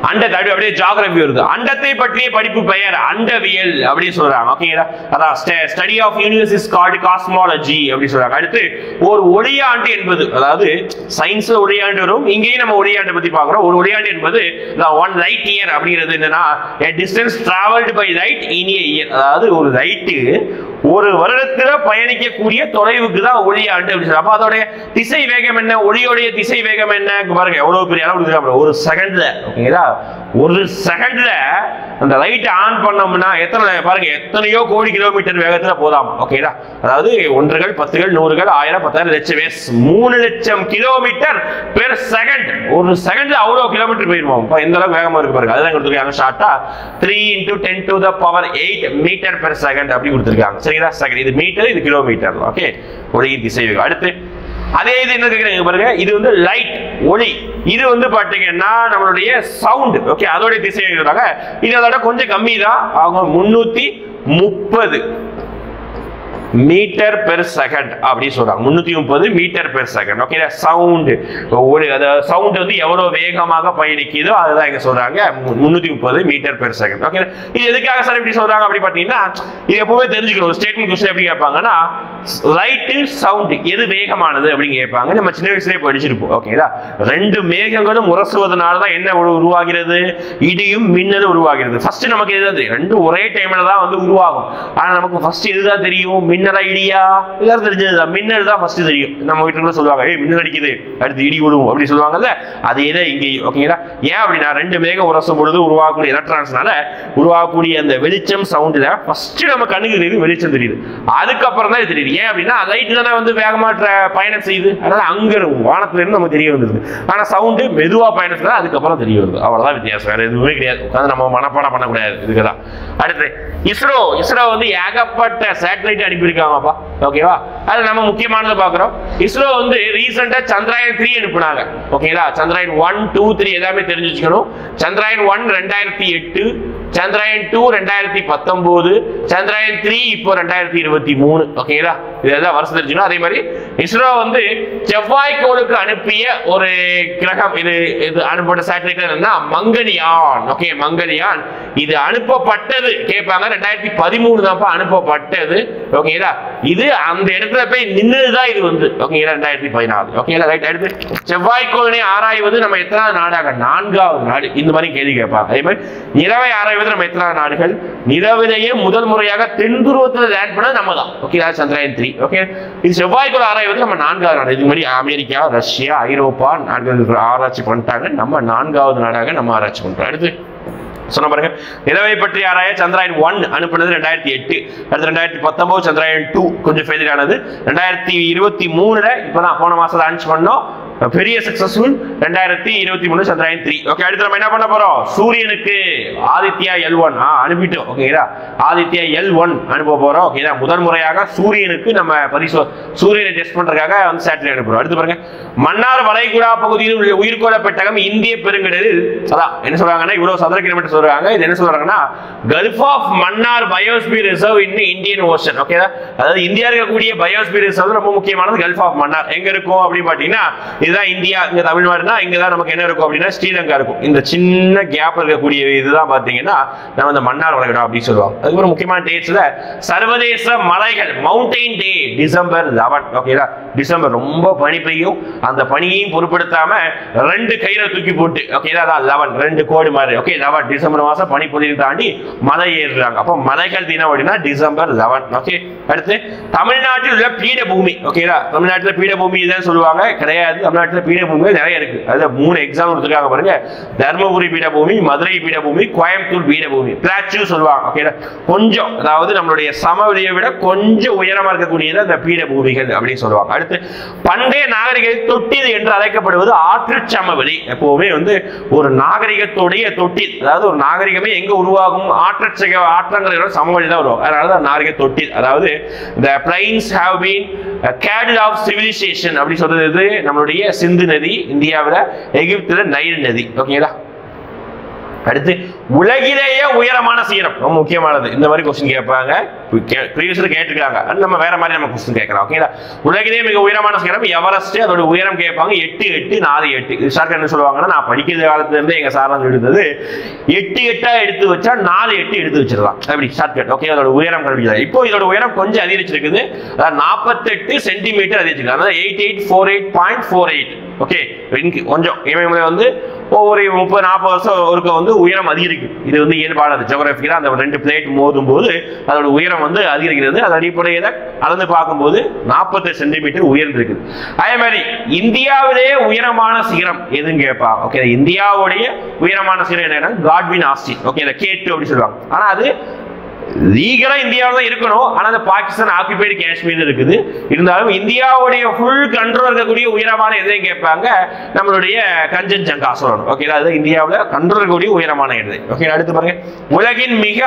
அண்டத்தை அப்படியே ஜியோகிராஃபி வருது. அண்டத்தை பற்றிய படிப்பு பெயர் அண்டவியல் அப்படின்னு சொல்றாங்க. ஓகேங்களா, அதான் study of universe is called cosmology அப்படி சொல்றாங்க. அடுத்து ஒரு ஒளியாண்டு என்பது, அதாவது சயின்ஸ்ல ஒளியாண்டு வரும், இங்கேயும் நம்ம ஒளியாண்டை பத்தி பார்க்கிறோம். ஒரு ஒளியாண்டு என்பது ஒன் லைட் இயர் அப்படிங்கிறது என்னன்னா distance travelled by light in a year. அதாவது ஒரு லைட்டு ஒரு வருடத்துல பயணிக்கக்கூடிய தொலைவுக்கு தான் ஒளியாண்டு அப்படின்னு சொல்றாங்க. அப்ப அதோடைய திசை வேகம் என்ன? ஒளியோடைய திசை வேகம் என்ன? பாருங்க எவ்வளவு பெரிய அளவு கொடுக்குறாங்க. ஒரு செகண்ட்ல, ஓகேங்களா, ஒரு செகண்ட்ல அந்த லைட் ஆன் பண்ணோம்னா எத்தனை பாருங்க, எத்தனையோ கோடி கிலோமீட்டர் வேகத்துல போதாம். ஓகேங்களா, அதாவது 1கள் 10கள் 100கள் 1000 10,000 லட்சம் 3 லட்சம் கிலோமீட்டர் பெர் செகண்ட். ஒரு செகண்ட்ல அவ்வளவு கிலோமீட்டர் போயிருவோம். எந்த அளவுக்கு வேகமா இருக்கு பாருங்க. அதுதான் கொடுத்துருக்காங்க ஷார்ட்டா 3 × 10⁸ மீட்டர் பெர் செகண்ட் அப்படி கொடுத்துருக்காங்க. சரிங்களா, செகண்ட் இது மீட்டர், இது கிலோமீட்டர். ஓகே, ஒளியின் திசை வேகம். அடுத்து அதே இது என்ன கேக்குறீங்க பாருங்க, இது வந்து லைட் ஒளி. இது வந்து பாத்தீங்கன்னா நம்மளுடைய சவுண்ட். ஓகே, அதோட திசை வேகம். இது அதோட கொஞ்சம் கம்மி தான். அவங்க 330 மீட்டர் பெர் செகண்ட் அப்படி சொல்றாங்க. 330 metre per second. Okay, sound sound வந்து எவ்வளவு வேகமாக பயணிக்குதோ அதுதான் இங்க சொல்றாங்க 330 மீட்டர் பெர் செகண்ட். ஓகே, இது எதுக்காக சார் இப்படி சொல்றாங்க அப்படி பாத்தீங்கன்னா, இது எப்பவுமே தெரிஞ்சுக்கணும். ஒரு ஸ்டேட்மெண்ட் क्वेश्चन எப்படி கேட்பாங்கன்னா, லைட் சவுண்ட் எது வேகமானது அப்படின்னு கேட்பாங்க. நம்ம சின்ன வயசுலயே படிச்சிருப்போம். ஓகேங்களா, 2 மேகங்களும் உரசுவதனால தான் என்ன உருவாகிறது? இடியும் மின்னலும் உருவாகிறது. ஃபர்ஸ்ட் நமக்கு எது? 2 ஒரே டைம்ல தான் வந்து உருவாகும். ஆனா நமக்கு ஃபர்ஸ்ட் இதுதான் தெரியும், மின்னலா இடியா? எல்லாரும் தெரிஞ்சதுதான், மின்னல் தான் ஃபர்ஸ்ட் தெரியும். நம்ம வீட்டுக்குள்ள சொல்லுவாங்க, ஏய் மின்னல் அடிக்குது, அடுத்து இடி விடும் அப்படி சொல்லுவாங்கல்ல, அதே தான் இங்கேயும். ஓகேங்களா, ஏன் அப்படின்னா 2 மேகம் உரசும் பொழுது உருவாகக்கூடிய எலக்ட்ரான்ஸ்னால உருவாகக்கூடிய அந்த வெளிச்சம் சவுண்ட்ல ஃபர்ஸ்ட் நம்ம கண்ணுக்கு தெரியுது, வெளிச்சம் தெரியுது, அதுக்கப்புறம் தான் தெரியுது. ஏன் அப்படின்னா லைட் தானே வந்து வேகமா பயணம் செய்யுது, அதனால அங்க வானத்துல இருந்து நமக்கு தெரிய வந்துருது. ஆனா சவுண்டு மெதுவா பயணம் செய்ய அதுக்கப்புறம் தெரிய வருது. அவ்வளவுதான் வித்தியாசம், வேற எதுவுமே கிடையாது. உட்காந்து நம்ம மனப்பாடம் பண்ணக்கூடாது. இதுக்குதான். அடுத்து இஸ்ரோ. இஸ்ரோ வந்து ஏகப்பட்ட சேட்டலைட் அனுப்பியிருக்காங்கப்பா. ஓகேவா, அது நம்ம முக்கியமானதை பாக்குறோம். இஸ்ரோ வந்து ரீசெண்டா சந்திராயன் 3 அனுப்புனாங்க. ஓகேங்களா, சந்திராயன் 1 2 3 எல்லாமே தெரிஞ்சு வச்சுக்கணும். சந்திராயன் 1 2008, சந்திராயன் 2 2019, சந்திராயன் 3 இப்போ 2023. ஓகேங்களா, இதெல்லாம் வருஷம் தெரிஞ்சுக்கணும். அதே மாதிரி இஸ்ரோ வந்து செவ்வாய்க்கோளுக்கு அனுப்பிய ஒரு கிரகம், இது அனுப்பப்பட்ட சேட்டலைட் என்னன்னா மங்கலியான். ஓகே, மங்கலியான் இது அனுப்பப்பட்டது கேட்பாங்க 2013 தான்ப்பா அனுப்பப்பட்டது. ஓகேங்களா, இது அந்த இடத்துல போய் நின்னுதான் இது வந்து. ஓகேங்களா, 2014. ஓகேங்களா, ரைட். அடுத்து செவ்வாய்க்கோளை ஆராய்வது நம்ம எத்தனாவது நாடாக? 4வது நாடு. இந்த மாதிரி கேள்வி கேட்பாங்க. அதே மாதிரி நிலவை ஆராய்வது ஆய்வில் நம்ம எத்தனை நாடுகள்? நிலவிலேயே முதல் முறையாக தென்துருவத்தில் லேண்ட் பண்ணது நம்ம தான். ஓகே, சந்திரயான் 3. ஓகே, இது செவ்வாய்க்குள்ள ஆராய்வது நம்ம 4வது நாடு. இதுக்கு முன்னாடி அமெரிக்கா, ரஷ்யா, ஐரோப்பா நாடுகள் ஆராய்ச்சி பண்ணிட்டாங்க. நம்ம 4வது நாடாக நம்ம ஆராய்ச்சி பண்றோம். அடுத்து சொன்ன பாருங்க, நிலவை பற்றி ஆராய சந்திரயான் 1 அனுப்புனது 2008. அடுத்து 2019 சந்திரயான் 2 கொஞ்சம் ஃபெயிலியர் ஆனது. 2023 இப்பதான் போன மாசம் லான்ச் பண்ணோம், பெரிய சக்சஸ்ஃபுல். 2023 சந்திரயான் 3. ஓகே, அடுத்து நம்ம என்ன பண்ண போறோம்? சூரியனுக்கு ஆதித்யா L1 அனுப்பிட்டோம். ஓகேங்களா, ஆதித்யா L1 அனுப்ப போறோம். ஓகேங்களா, முதல் முறையாக சூரியனுக்கு நம்ம சூரியனை டெஸ்ட் பண்றதுக்காக வந்து சேட்டலைட் அனுப்புறோம். அடுத்து பாருங்க, மன்னார் வளைகுடா பகுதியில் உள்ள உயிர்கோள பெட்டகம் இந்திய பெருங்கடலில், அதான் என்ன சொல்றாங்கன்னா இவ்வளவு சதுர கிலோமீட்டர் சொல்றாங்க. இது என்ன சொல்றாங்கன்னா gulf of Mannar biosphere reserve in Indian ocean. ஓகேதா, அதாவது இந்தியா இருக்கக்கூடிய பயோஸ்பியர் ரிசர்வ் ரொம்ப முக்கியமானது கல்ஃப் ஆஃப் மன்னார். எங்க இருக்கும் அப்படின்னு பாத்தீங்கன்னா, இதுதான் இந்தியா. இங்க தமிழ்நாடுனா இங்கதான் நமக்கு என்ன இருக்கும் அப்படின்னா ஸ்ரீலங்கா இருக்கும். இந்த சின்ன கேப் இருக்கக்கூடிய இதுதான் பாத்தீங்கன்னா நம்ம இந்த மன்னார் வளைகுடா அப்படின்னு சொல்லுவாங்க. அதுக்கப்புறம் முக்கியமான டேட்ஸ்ல சர்வதேச மலைகள் மவுண்டைன் டே டிசம்பர் 11. ஓகேதா, டிசம்பர் ரொம்ப பனி பெய்யும். அந்த பனியையும் பொருட்படுத்தாம 2 கையில தூக்கி போட்டு, ஓகேதா, 11 2 கோடி மாதிரி. ஓகே, 11 டிசம்பர் மாசம் பனி பொழிவு தாண்டி மலை ஏறுறாங்க. அப்போ மலைகள் தினம் அப்படின்னா டிசம்பர் 11. ஓகே, அடுத்து தமிழ்நாட்டில் உள்ள பீடபூமி. ஓகேதா, தமிழ்நாட்டில் பீடபூமி தான் சொல்லுவாங்க, கிடையாது. தமிழ்நாட்டில் பீடபூமி நிறைய இருக்கு. அதுல 3 எக்ஸாம் கொடுத்துருக்காங்க பாருங்க. தர்மபுரி பீடபூமி, மதுரை பீடபூமி, கோயம்புத்தூர் பீடபூமி, பிளாட்யூ சொல்லுவாங்க. ஓகேதா, கொஞ்சம் அதாவது நம்மளுடைய சமவெளியை விட கொஞ்சம் உயரமா இருக்கக்கூடியது அந்த பீடபூமிகள் அப்படின்னு சொல்லுவாங்க. அடுத்து பண்டைய நாகரிக தொட்டில் என்று அழைக்கப்படுவது ஆற்று சமவெளி. எப்பவுமே வந்து ஒரு நாகரிகத்துடைய தொட்டில், அதாவது ஒரு நாகரிகமே எங்க உருவாகும்? ஆற்றங்களோட சமவெளி தான் உருவாகும். அதனாலதான் நாகரிக தொட்டில். அதாவது the plains have been cradle of civilization அப்படி சொல்றது நம்மளுடைய சிந்து நதி, இந்தியாவில் எகிப்துல நைல் நதி. ஓகேங்களா, அடுத்து உலகிலேயே உயரமான சிகரம் ரொம்ப முக்கியமானது. இந்த மாதிரி கொஸ்டின் கேட்பாங்க, ப்ரீவியஸ்ல கேட்டிருக்காங்க. நம்ம வேற மாதிரி நம்ம கொஸ்டின் கேட்கலாம். ஓகேங்களா, உலகிலேயே மிக உயரமான சிகரம் எவரெஸ்ட். அதோட உயரம் கேட்பாங்க 8.848. சார் என்ன சொல்லுவாங்கன்னா, நான் படிக்கிற காலத்துல இருந்து எங்க சார் எடுத்தது 8 எடுத்து வச்சா 4 எடுத்து வச்சிடலாம் அப்படி ஷார்ட்கட். ஓகே, அதோட உயரம் கண்டுபிடிக்கலாம். இப்போ இதோட உயரம் கொஞ்சம் அதிகரிச்சிருக்குது, 48 சென்டிமீட்டர் அதிகரிச்சிருக்கு. அதாவது 8848.48. ஓகே, கொஞ்சம் இவங்க வந்து ஒவ்வொரு 30-40 வருஷம் ஒருக்க வந்து உயரம் அதிகரிக்கும். இது வந்து இயல்பானது. ஜியோகிராபிக்கலா அந்த 2 பிளேட் மோதும் போது அதோட உயரம் வந்து அதிகரிக்கிறது. அது அடிப்படையில் அளந்து பார்க்கும்போது 48 சென்டிமீட்டர் உயர்ந்திருக்கு. அதே மாதிரி இந்தியாவிலேயே உயரமான சிகரம் எதுன்னு கேட்பாங்க. ஓகே, இந்தியாவுடைய உயரமான சிகரம் என்னன்னா காட்வின் ஆஸ்டின். ஓகே, K2 அப்படி சொல்லுவாங்க. ஆனா அது லீகலா இந்தியாவில் தான் இருக்கணும். ஆனா அந்த பாகிஸ்தான் ஆக்குபைடு காஷ்மீர் இருக்குது. இருந்தாலும் இந்தியாவுடைய ஃபுல் கண்ட்ரோல் இருக்கக்கூடிய உயரமான எதையும் கேட்பாங்க, நம்மளுடைய கஞ்சன்ஜங்கா சொல்லணும். ஓகே, அது இந்தியாவில் கண்ட்ரோல் இருக்கக்கூடிய உயரமான எது. ஓகே, அடுத்து பாருங்க, உலகின் மிக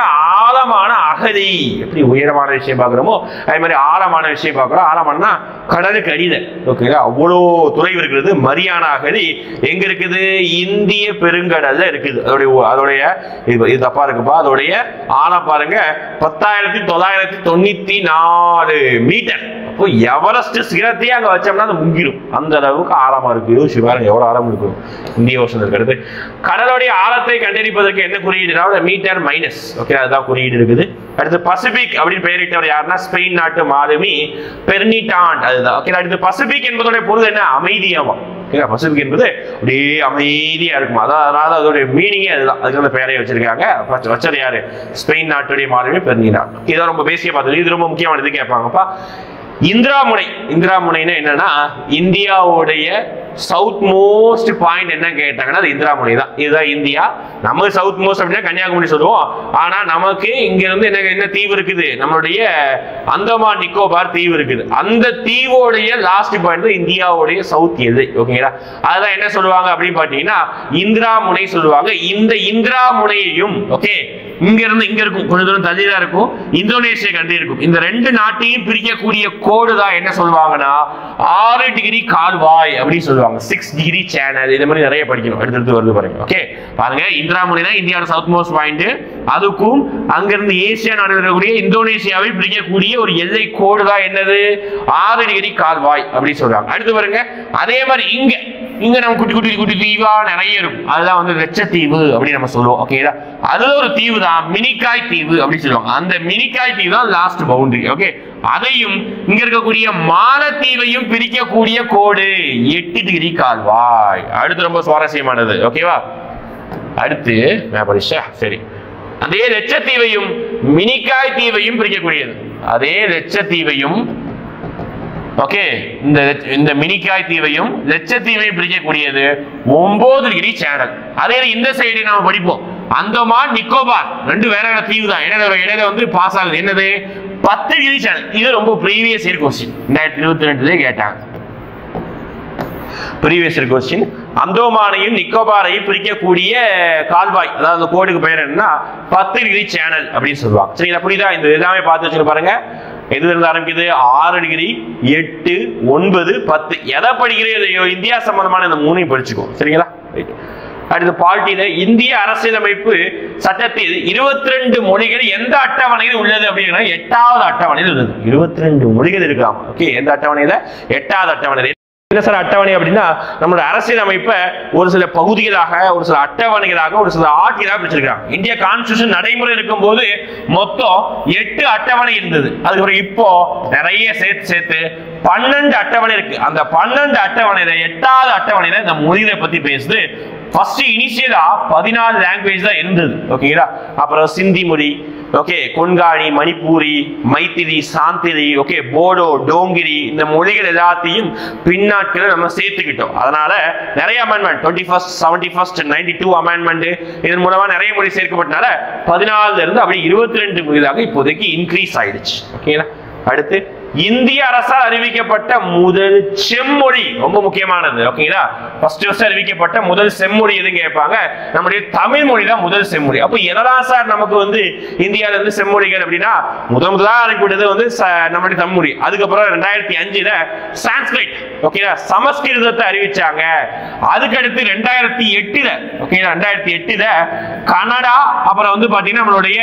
ஆழமான அகதி. எப்படி உயரமான விஷயம் பார்க்குறோமோ அதே மாதிரி ஆழமான விஷயம் பார்க்குறோம். ஆழமானா கடலுக்கு அடியில. ஓகே, அவ்வளோ தொலைவு இருக்கிறது. மரியானா அகதி எங்க இருக்குது? இந்திய பெருங்கடல்ல இருக்குது. அதோடைய இது தப்பா இருக்குப்பா. அதோடைய ஆழம் பாருங்க 10,994 மீட்டர். அப்போ எவரெஸ்ட் சிகரத்தையே அங்க வச்சோம்னா அது முங்கிடும். அந்த அளவுக்கு ஆழமா இருக்கு. யோசிச்சு பாருங்க எவ்வளவு ஆழம் இருக்கும் இந்திய ஓஷன் இருக்கிறது. கடலுடைய ஆழத்தை கண்டறிப்பதற்கு என்ன குறியீடுனா மீட்டர் மைனஸ். ஓகே, அதுதான் குறியீடு இருக்குது. அடுத்து பசிபிக் அப்படின்னு பெயரிட்டவர் யாருன்னா ஸ்பெயின் நாட்டு மாலுமி பெர்னிடாண்ட். அதுதான். ஓகே, அடுத்து பசிபிக் என்பதோட பொருள் என்ன? அமைதியாமா. பசிபிக் என்பது அப்படியே அமைதியா இருக்குமா. அதனால அதோட மீனிங்கே அதுதான். அதுக்கு அந்த பெயரை வச்சிருக்காங்க. வச்சது யாரு? ஸ்பெயின் நாட்டுடைய மாலுமி பெர்னிடாண்ட். இதான் ரொம்ப பேசிய பார்த்தது. இது ரொம்ப முக்கியமானது கேட்பாங்கப்பா. இந்திரா முனை. இந்திரா முனைன்னா என்னன்னா இந்தியாவுடைய சவுத் மோஸ்ட் பாயிண்ட் என்ன கேட்டாங்கன்னா அது இந்திரா முனை தான். இதுதான் இந்தியா. நம்ம சவுத் மோஸ்ட் அப்படின்னா கன்னியாகுமரி சொல்லுவோம். ஆனா நமக்கு இங்க இருந்து என்ன தீவு இருக்குது? நம்மளுடைய அந்தமான் நிக்கோபார் தீவு இருக்குது. அந்த தீவோடைய லாஸ்ட் பாயிண்ட் தான் இந்தியாவுடைய சவுத் எது. ஓகேங்களா, அதுதான் என்ன சொல்லுவாங்க அப்படின்னு பாத்தீங்கன்னா இந்திரா முனை சொல்லுவாங்க. இந்த இந்திரா முனையையும் ஓகே இங்க இருந்து இங்க இருக்கும், கொஞ்ச தூரம் தள்ளிதான் இருக்கும், இந்தோனேஷியா கண்ட்ரி இருக்கும். இந்த 2 நாட்டையும் பிரிக்கக்கூடிய கோடு தான் என்ன சொல்லுவாங்கன்னா 6 டிகிரி கால்வாய் அப்படின்னு சொல்லுவாங்க. 6 டிகிரி சேனல். இது மாதிரி நிறைய படிக்கணும். அடுத்தடுத்து வருது பாருங்க. ஓகே, பாருங்க இந்திரா முனை தான் இந்தியாவோட சவுத் மோஸ்ட் பாயிண்ட். அதுக்கும் அங்கிருந்து ஏசியா நாடு இருக்கக்கூடிய இந்தோனேஷியாவை பிரிக்கக்கூடிய ஒரு எல்லை கோடு தான் என்னது? 6 டிகிரி கால்வாய் அப்படின்னு சொல்றாங்க. அடுத்து பாருங்க, அதே மாதிரி இங்க நம்ம குட்டி குட்டி குட்டி தீவா நிறைய இருக்கும். அதுதான் வந்து லட்சத்தீவு அப்படின்னு நம்ம சொல்லுவோம். ஓகேடா, அதுல ஒரு தீவு தான் மினிக்காய் தீவு அப்படின்னு சொல்லுவாங்க. அந்த மினிக்காய் தீவு தான் லாஸ்ட் பவுண்டரி. ஓகே, அதையும் இங்க இருக்கக்கூடிய மாலத்தீவையும் பிரிக்கக்கூடிய கோடு 8 டிகிரி கால்வாய். அடுத்து ரொம்ப சுவாரஸ்யமானது. ஓகேவா, அடுத்து சரி, அதே லட்சத்தீவையும் மினிக்காய் தீவையும் பிரிக்கக்கூடியது. அதே லட்சத்தீவையும் ஓகே இந்த மினிக்காய் தீவையும் லட்சத்தீவையும் பிரிக்கக்கூடியது 9 டிகிரி சேனல். அதே இந்த சைடு நாம படிப்போம் அந்தமான் நிக்கோபார், ரெண்டு வேற தீவு தான். இடையில வந்து பாஸ் ஆகுது என்னது 10 டிகிரி சேனல். இது ரொம்ப ப்ரீவியஸ் இயர் கொஸ்டின், 2022 கேட்டாங்க. Previous year question. அந்தோமானையும் நிக்கோபாரையும் பிரிக்கக்கூடிய கால்வாய், அதாவது கோடுக்கு பெயர் என்னன்னா 10 டிகிரி சேனல் அப்படின்னு சொல்லுவாங்க. சரிங்களா, புரியுதா? இந்த எல்லாமே பார்த்து வச்சுக்க பாருங்க. எது இருந்து ஆரம்பிக்குது? 6 டிகிரி, 8, 9, 10. எதை படிக்கிறீங்க? இந்தியா சம்பந்தமான இந்த மூணையும் படிச்சுக்கோ. சரிங்களா? அடுத்து பால்ட்டியில இந்திய அரசியலமைப்பு சட்டத்தில் 22 மொழிகள் எந்த அட்டவணையில் உள்ளது அப்படிங்கிற 8வது அட்டவணையில் உள்ளது. 22 மொழிகள் இருக்கலாம். ஓகே, எந்த அட்டவணையில? 8வது அட்டவணையில். என்ன சார் அட்டவணை அப்படின்னா, நம்மளோட அரசியல் அமைப்பை ஒரு சில பகுதிகளாக, ஒரு சில அட்டவணைகளாக, ஒரு சில ஆட்களாக பிரிச்சிருக்காங்க. இந்திய கான்ஸ்டிடியூஷன் நடைமுறை இருக்கும் போது மொத்தம் 8 அட்டவணை இருந்தது. அதுக்கப்புறம் இப்போ நிறைய சேர்த்து 12 அட்டவணை இருக்கு. அந்த 12 அட்டவணையில 8வது அட்டவணையில இந்த மொழிகளை பத்தி பேசுது. ஃபர்ஸ்ட் இனிஷியலா 14 லாங்குவேஜ் தான் இருந்தது. ஓகேங்களா, அப்புறம் சிந்தி மொழி, ஓகே, கொன்காணி, மணிப்பூரி, மைத்திரி, சாந்திரி, ஓகே, போடோ, டோங்கிரி, இந்த மொழிகள் எல்லாத்தையும் பின்னாட்களை நம்ம சேர்த்துக்கிட்டோம். அதனால நிறைய அமெண்ட்மெண்ட் 21st, 71st, 92 அமெண்ட்மெண்ட், இதன் மூலமா நிறைய மொழி சேர்க்கப்பட்டனால 14 இருந்து அப்படி 22 மொழியாக இப்போதைக்கு இன்க்ரீஸ் ஆயிடுச்சு. ஓகேங்களா, அடுத்து இந்திய அரசால் அறிவிக்கப்பட்ட முதல் செம்மொழி, ரொம்ப முக்கியமானது. ஓகேங்களா, ஃபர்ஸ்ட் அறிவிக்கப்பட்ட முதல் செம்மொழி எதுன்னு கேட்பாங்க. நம்முடைய தமிழ் மொழி தான் முதல் செம்மொழி. அப்ப என்னதான் சார் நமக்கு வந்து இந்தியாவில இருந்து செம்மொழிகள் அப்படின்னா, முதலாக அறிவிக்கப்பட்டது வந்து நம்முடைய தமிழ் மொழி. அதுக்கப்புறம் 2005 சான்ஸ்கிரிட், ஓகேங்களா, சமஸ்கிருதத்தை அறிவிச்சாங்க. அதுக்கடுத்து 2008 ஓகேங்களா, 2008 கன்னடா, அப்புறம் வந்து பாத்தீங்கன்னா நம்மளுடைய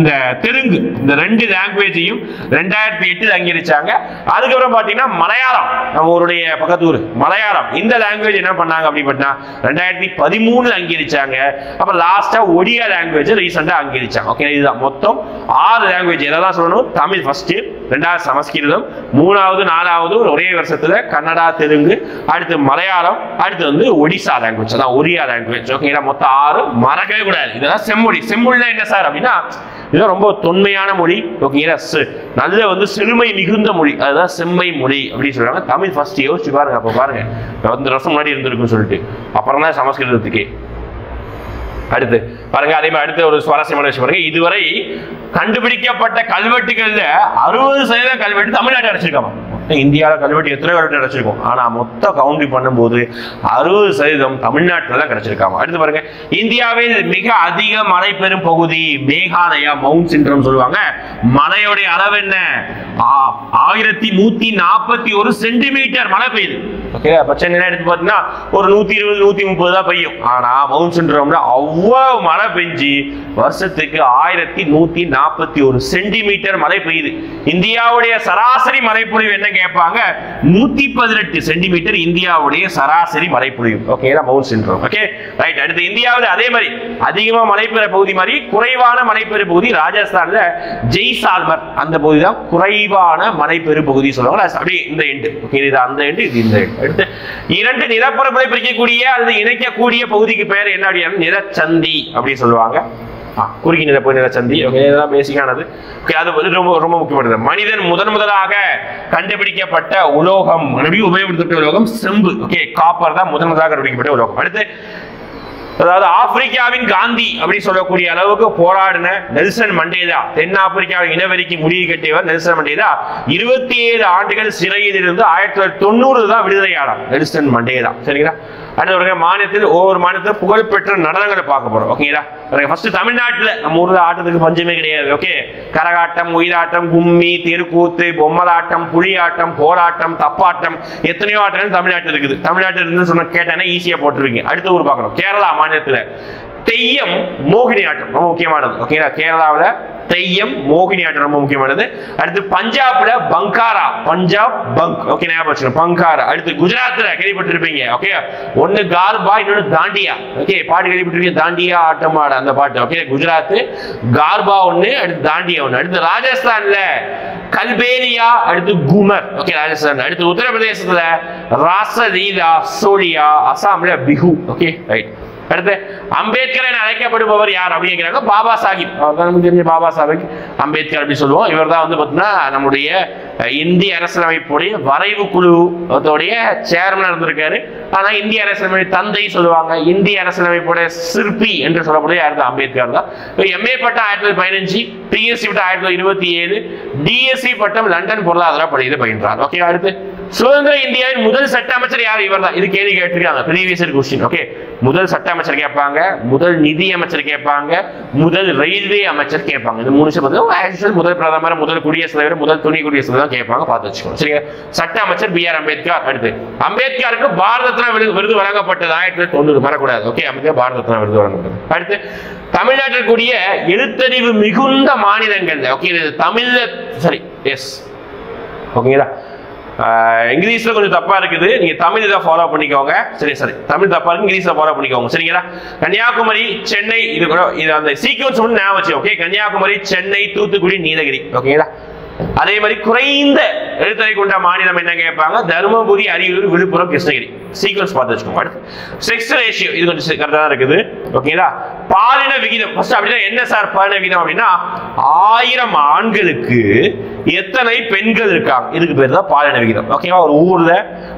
இந்த தெலுங்கு, இந்த 2 லாங்குவேஜையும் 2008 அங்கீகரிச்சாங்க. அதுக்கப்புறம் பாத்தீங்கன்னா மலையாளம், நம்ம ஊருடைய பக்கத்தூர் மலையாளம், இந்த லாங்குவேஜ் என்ன பண்ணாங்க அப்படின்னா 2013 அங்கீகரிச்சாங்க. அப்புறம் லாஸ்டா ஒடியா லாங்குவேஜ் ரீசெண்டா அங்கீகரிச்சாங்க. ஓகே, இதுதான் மொத்தம் 6 லாங்குவேஜ். எல்லாம் சொல்லணும், தமிழ் ஃபர்ஸ்ட், 2வது சமஸ்கிருதம், 3வது 4வது ஒரே வருஷத்துல கன்னடா, தெலுங்கு, அடுத்து மலையாளம், அடுத்து வந்து ஒடிசா லாங்குவேஜ், அதான் ஒரியா லாங்குவேஜ். ஓகேங்களா, மொத்தம் 6 மறக்கவே கூடாது. இதெல்லாம் செம்மொழி. செம்மொழினா என்ன சார் அப்படின்னா, இது ரொம்ப தொன்மையான மொழி. ஓகேங்களா, நல்ல வந்து செழுமை மிகுந்த மொழி, அதுதான் செம்மை மொழி அப்படின்னு சொல்றாங்க. தமிழ் ஃபர்ஸ்ட் யோசிச்சு பாருங்க. அப்ப பாருங்க 10 வருஷம் முன்னாடி இருந்திருக்குன்னு சொல்லிட்டு, அப்புறம் தான் சமஸ்கிருதத்துக்கு. அடுத்து பாருங்க, அதே மாதிரி அடுத்த ஒரு சுவாரஸ்யமான விஷயம் பாருங்க. இதுவரை கண்டுபிடிக்கப்பட்ட கல்வெட்டுகள்ல 60% கல்வெட்டு தமிழ்நாட்டை அடைச்சிருக்காங்க. இந்தியாவில் கல்வெட்டு எத்தனை கல்வெட்டு அடைச்சிருக்கோம், ஆனா மொத்த கவுண்ட் பண்ணும்போது 60% தமிழ்நாட்டில் தான் கிடைச்சிருக்காங்க. அடுத்து பாருங்க, இந்தியாவில் மிக அதிக மழை பெறும் பகுதி மேகாலயா, மவுண்ட் சிண்ட்ரம் சொல்லுவாங்க. மழையோடைய அளவு என்ன? 1141 சென்டிமீட்டர் மழை பெய்யுது. ஓகே, சென்னை எடுத்து பார்த்தீங்கன்னா ஒரு 120, 130 தான் பெய்யும். ஆனா மவுண்ட் சிண்ட்ரம்ல அவ்வளவு மழை பெஞ்சு வருஷத்துக்கு 1141 சென்டிமீட்டர் மழை பெய்யுது. இந்தியாவுடைய சராசரி மழைப்பொழிவு என்ன கேட்பாங்க? 118 சென்டிமீட்டர் இந்தியாவுடைய சராசரி மழைப்பொழிவு. Okay, mount syndrome. Okay, right. அடுத்து இந்தியாவில் அதே மாதிரி அதிகமா மழை பெற பகுதி மாதிரி குறைவான மழை பெறும் பகுதி ராஜஸ்தான்ல ஜெய்சால்மர், அந்த பகுதி தான் குறைவான மழை பெறும் பகுதி சொல்லுவாங்க. அப்படியே இந்த எண்டு. ஓகே, இது அந்த எண்டு, இது இந்த எண்டு. அடுத்து 2 நிலப்பரப்புகளை பிரிக்கக்கூடிய அல்லது இணைக்கக்கூடிய பகுதிக்கு பெயர் என்ன அப்படின்னா நிலச்சந்தி அப்படி சொல்லுவாங்க. குறுகி நிலப்பகுதி நிலச்சந்தி. ஓகே, இதெல்லாம் பேசிக்கானது. ஓகே, அது வந்து ரொம்ப ரொம்ப முக்கியமானது. மனிதன் முதலாக கண்டுபிடிக்கப்பட்ட உலோகம், உபயோகப்படுத்தப்பட்ட உலோகம் செம்பு. ஓகே, காப்பர் தான் முதலாக கண்டுபிடிக்கப்பட்ட உலோகம். அடுத்து அதாவது ஆப்பிரிக்காவின் காந்தி அப்படி சொல்லக்கூடிய அளவுக்கு போராடின நெல்சன் மண்டேலா, தென்னாப்பிரிக்காவின் இனவெறிக்கு முடிவு கட்டியவர் நெல்சன் மண்டேலா 27 ஆண்டுகள் சிறையில் இருந்து 1990 தான் விடுதலையானார் நெல்சன் மண்டேலா. சரிங்களா, அடுத்த மாநிலத்தில் ஒவ்வொரு மாநிலத்தில் புகழ்பெற்ற நடனங்களை பார்க்க போறோம். ஓகேங்களா, ஃபர்ஸ்ட் தமிழ்நாட்டில் நம்ம ஊர்ல ஆட்டத்துக்கு பஞ்சமே கிடையாது. ஓகே, கரகாட்டம், ஒயிலாட்டம், கும்மி, தெருக்கூத்து, பொம்மலாட்டம், புலியாட்டம், போராட்டம், தப்பாட்டம், எத்தனையோ ஆட்டங்கள் தமிழ்நாட்டில் இருக்குது. தமிழ்நாட்டில் இருந்து சொன்ன கேட்டானே ஈஸியா போட்டுருவீங்க. அடுத்த ஊர் பார்க்கணும், கேரளா மாநிலத்தில் தெய்யம், மோகினி ஆட்டம் ரொம்ப முக்கியமானது. ஓகேங்களா, கேரளாவில் தெய்யம், மோகினி ஆட்டம் ரொம்ப முக்கியமானது. அடுத்து பஞ்சாப்ல பங்காரா, பஞ்சாப் பங்க். ஓகே, ஞாபகம் வச்சுக்கணும், பங்காரா. அடுத்து குஜராத்ல கேள்விப்பட்டிருப்பீங்க. ஓகே, ஒன்னு கார்பா, இன்னொன்னு தாண்டியா. ஓகே, பாட்டு கேள்விப்பட்டிருக்கீங்க, தாண்டியா ஆட்டம் ஆட, அந்த பாட்டு. ஓகே, குஜராத் கார்பா ஒண்ணு, அடுத்து தாண்டியா ஒண்ணு. அடுத்து ராஜஸ்தான்ல கல்பேலியா, அடுத்து குமர். ஓகே, ராஜஸ்தான். அடுத்து உத்தரப்பிரதேசத்துல ராசலீலா, சோலியா. அசாம்ல பிஹு. Okay, right. அடுத்து அம்பேத்கர் என அழைக்கப்படுபவர் யார் அப்படிங்கிறாங்க. பாபா சாஹிப். அவர் தான் நமக்கு தெரிஞ்ச பாபா சாஹிப் அம்பேத்கர் அப்படி சொல்லுவோம். இவர் தான் வந்து பார்த்தீங்கன்னா நம்முடைய இந்திய அரசியலமைப்புடைய வரைவு குழுவுடைய சேர்மன் இருந்திருக்காரு. ஆனா இந்திய அரசியலமைப்பு தந்தை சொல்லுவாங்க. இந்திய அரசியலமைப்புடைய சிற்பி என்று சொல்லக்கூடிய யார் தான்? அம்பேத்கர் தான். எம்ஏ பட்டம் 1915, பிஎஸ்சி பட்டம் 1927, டிஎஸ்சி பட்டம் லண்டன் பொருளாதார பள்ளியில் பயின்றார். ஓகே. அடுத்து சுதந்திர இந்தியாவின் முதல் சட்ட அமைச்சர் யார்? இவர் தான். இது கேள்வி கேட்டிருக்காங்க, ப்ரீவியஸ் கொஸ்டின். ஓகே. முதல் சட்ட அமைச்சர் கேட்பாங்க, முதல் நிதி அமைச்சர் கேட்பாங்க, முதல் ரயில்வே அமைச்சர் கேட்பாங்க. இந்த மூணு விஷயம் முதல் பிரதமர், முதல் குடியரசுத் தலைவர், முதல் துணை குடியரசுத் தலைவர் கேட்பாங்க, பார்த்து வச்சுக்கோங்க. சரிங்க. சட்ட அமைச்சர் B.R. அம்பேத்கர். அடுத்து அம்பேத்கருக்கு பாரத ரத்னா விருது வழங்கப்பட்டது 1990. மறக்கூடாது. ஓகே. அம்பேத்கர் பாரத ரத்னா விருது வழங்கப்பட்டது. அடுத்து தமிழ்நாட்டில் கூடிய எழுத்தறிவு மிகுந்த மாநிலங்கள். ஓகே. தமிழ்ல சரி. எஸ். ஓகேங்களா. இங்கிலீஷ்ல கொஞ்சம் தப்பா இருக்குது, நீங்க தமிழ் இதை ஃபாலோ பண்ணிக்கோங்க. சரி தமிழ் தப்பா இருக்கு, இங்கிலீஷ்ல ஃபாலோ பண்ணிக்கோங்க. சரிங்களா. கன்னியாகுமரி, சென்னை, இது அந்த சீக்வன்ஸ் ஒன்று ஞாபகம் வச்சு. ஓகே. கன்னியாகுமரி, சென்னை, தூத்துக்குடி, நீலகிரி. ஓகேங்களா. அதே மாதிரி குறைந்த எழுத்தறிவு கொண்ட மாநிலம் என்ன கேட்பாங்க? தருமபுரி, அரியலூர், விழுப்புரம், கிருஷ்ணகிரி. சீக்வன்ஸ் பார்த்து வச்சுக்கோங்க. செக்ஸ் ரேஷியோ இது கொஞ்சம் கரெக்டா தான் இருக்குது. ஓகேங்களா. பாலின விகிதம் ஃபர்ஸ்ட் அப்படின்னா என்ன சார் பாலின விகிதம் அப்படின்னா 1000 ஆண்களுக்கு எத்தனை பெண்கள் இருக்காங்க, இதுக்கு பேர் தான் பாலின விகிதம். ஓகேவா. ஒரு ஊர்ல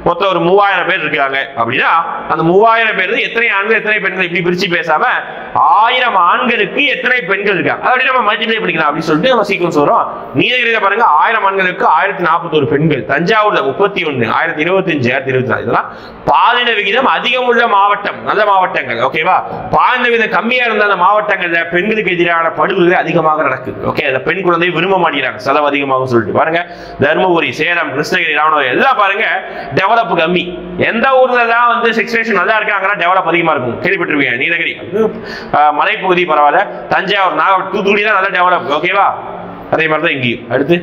மொத்தம் ஒரு 3000 பேர் இருக்காங்க அப்படின்னா அந்த 3000 பேர் எத்தனை ஆண்கள் எத்தனை பெண்கள் இப்படி பிரிச்சு பேசாம 1000 ஆண்களுக்கு எத்தனை பெண்கள் இருக்காங்க அப்படி நம்ம மல்டிப்ளை பண்ணிக்கலாம் அப்படின்னு சொல்லிட்டு நம்ம சீக்வன்ஸ் வரும். நீலகிரியில பாருங்க 1000 ஆண்களுக்கு 1041 பெண்கள், தஞ்சாவூர்ல 31, 1025, 1024. இதெல்லாம் பாலின விகிதம் அதிகம் உள்ள மாவட்டம், நல்ல மாவட்டங்கள். ஓகேவா. பாலின விகிதம் கம்மியா இருந்த அந்த மாவட்டங்கள்ல பெண்களுக்கு எதிரான படுகொலை அதிகமாக நடக்குது. ஓகே. அந்த பெண் குழந்தை விரும்ப மாட்டேங்கிறாங்க, செலவு அதிகமாக சொல்லிட்டு பாருங்க. தருமபுரி, சேலம், கிருஷ்ணகிரி, ராமநாதபுரம் எல்லாம் பாருங்க டெவலப் கம்மி. எந்த ஊர்ல தான் வந்து செக்ஷன் நல்லா இருக்காங்கன்னா டெவலப் அதிகமா இருக்கும். கேள்விப்பட்டிருக்கீங்க. நீலகிரி மலைப்பகுதி பரவாயில்ல, தஞ்சாவூர், நாகப்பட்டினம், தூத்துக்குடி தான் நல்லா டெவலப். ஓகேவா. அதே மாதிரி தான் இங்கேயும். அடுத்து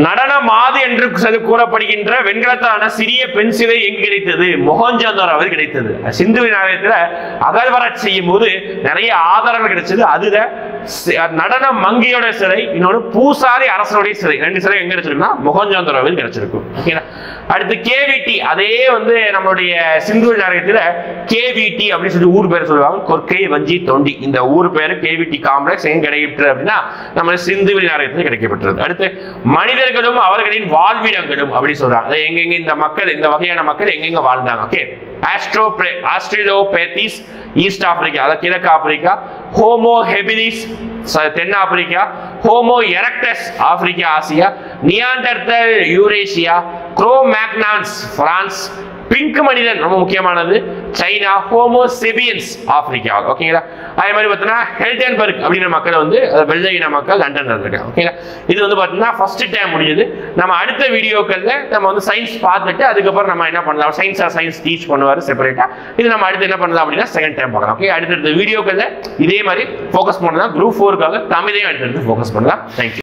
நடன மாது என்று கூறப்படுகின்ற வெண்கலத்தான சிறிய பெண் சிலை எங்கு கிடைத்தது? மொஹஞ்சதாரோவில் கிடைத்தது. சிந்து நாகரிகத்துல அகழ்வாராய்ச்சி செய்யும் போது நிறைய ஆதாரங்கள் கிடைச்சது. அதுல நடன மங்கியோட சிலை, இன்னொன்று பூசாரி அரசனுடைய சிலை, 2 சிலை எங்க கிடைச்சிருக்குன்னா மொஹஞ்சதாரோவில் கிடைச்சிருக்கும். ஓகேங்களா. அடுத்து கேவிடி, அதே வந்து நம்மளுடைய சிந்து நாகரிகத்துல கேவிடி அப்படின்னு சொல்லி ஊர் பேர் சொல்லுவாங்க. கொற்கை, வஞ்சி, தொண்டி. இந்த ஊர் பேரு கேவிடி காம்ப்ளெக்ஸ் எங்க கிடைக்கப்பட்டது அப்படின்னா நம்ம சிந்து நாகரிகத்தில் கிடைக்கப்பட்டது. அடுத்து மனிதர்களும் அவர்களின் வாழ்விடங்களும் அப்படி சொல்றாங்க. எங்கெங்க இந்த மக்கள், இந்த வகையான மக்கள் எங்கெங்க வாழ்ந்தாங்க? ஓகே. ஆஸ்ட்ரலோபேத்திஸ் ஈஸ்ட் ஆப்பிரிக்கா, அதாவது கிழக்கு ஆப்பிரிக்கா. ஹோமோ ஹெபிலிஸ் தென் Africa. Homo erectus Africa, Asia. Neanderthal Eurasia. Cro-Magnons France. Peking மனிதன் ரொம்ப முக்கியமானது சைனா. Homo செபியன்ஸ் Africa. ஓகேங்களா. அதே மாதிரி பார்த்தீங்கன்னா ஹெல்டன்பர்க் அப்படிங்கிற மக்கள் வந்து வெள்ளை இன மக்கள் லண்டன்ல இருக்காங்க. ஓகேங்களா. இது வந்து பார்த்தீங்கன்னா ஃபர்ஸ்ட் டைம் முடிஞ்சது. நம்ம அடுத்த வீடியோக்கள்ல நம்ம வந்து சயின்ஸ் பார்த்துட்டு அதுக்கப்புறம் நம்ம என்ன பண்ணலாம், சயின்ஸ் டீச் பண்ணுவார் செப்பரேட்டா. இது நம்ம அடுத்து என்ன பண்ணலாம் அப்படின்னா செகண்ட் டைம் பார்க்கலாம். ஓகே. அடுத்தடுத்த வீடியோக்கள்ல இதே மாதிரி ஃபோக்கஸ் பண்ணலாம். குரூப் 4க்காக தமிழையும் அடுத்தடுத்து ஃபோக்கஸ் பண்ணலாம். தேங்க்யூ.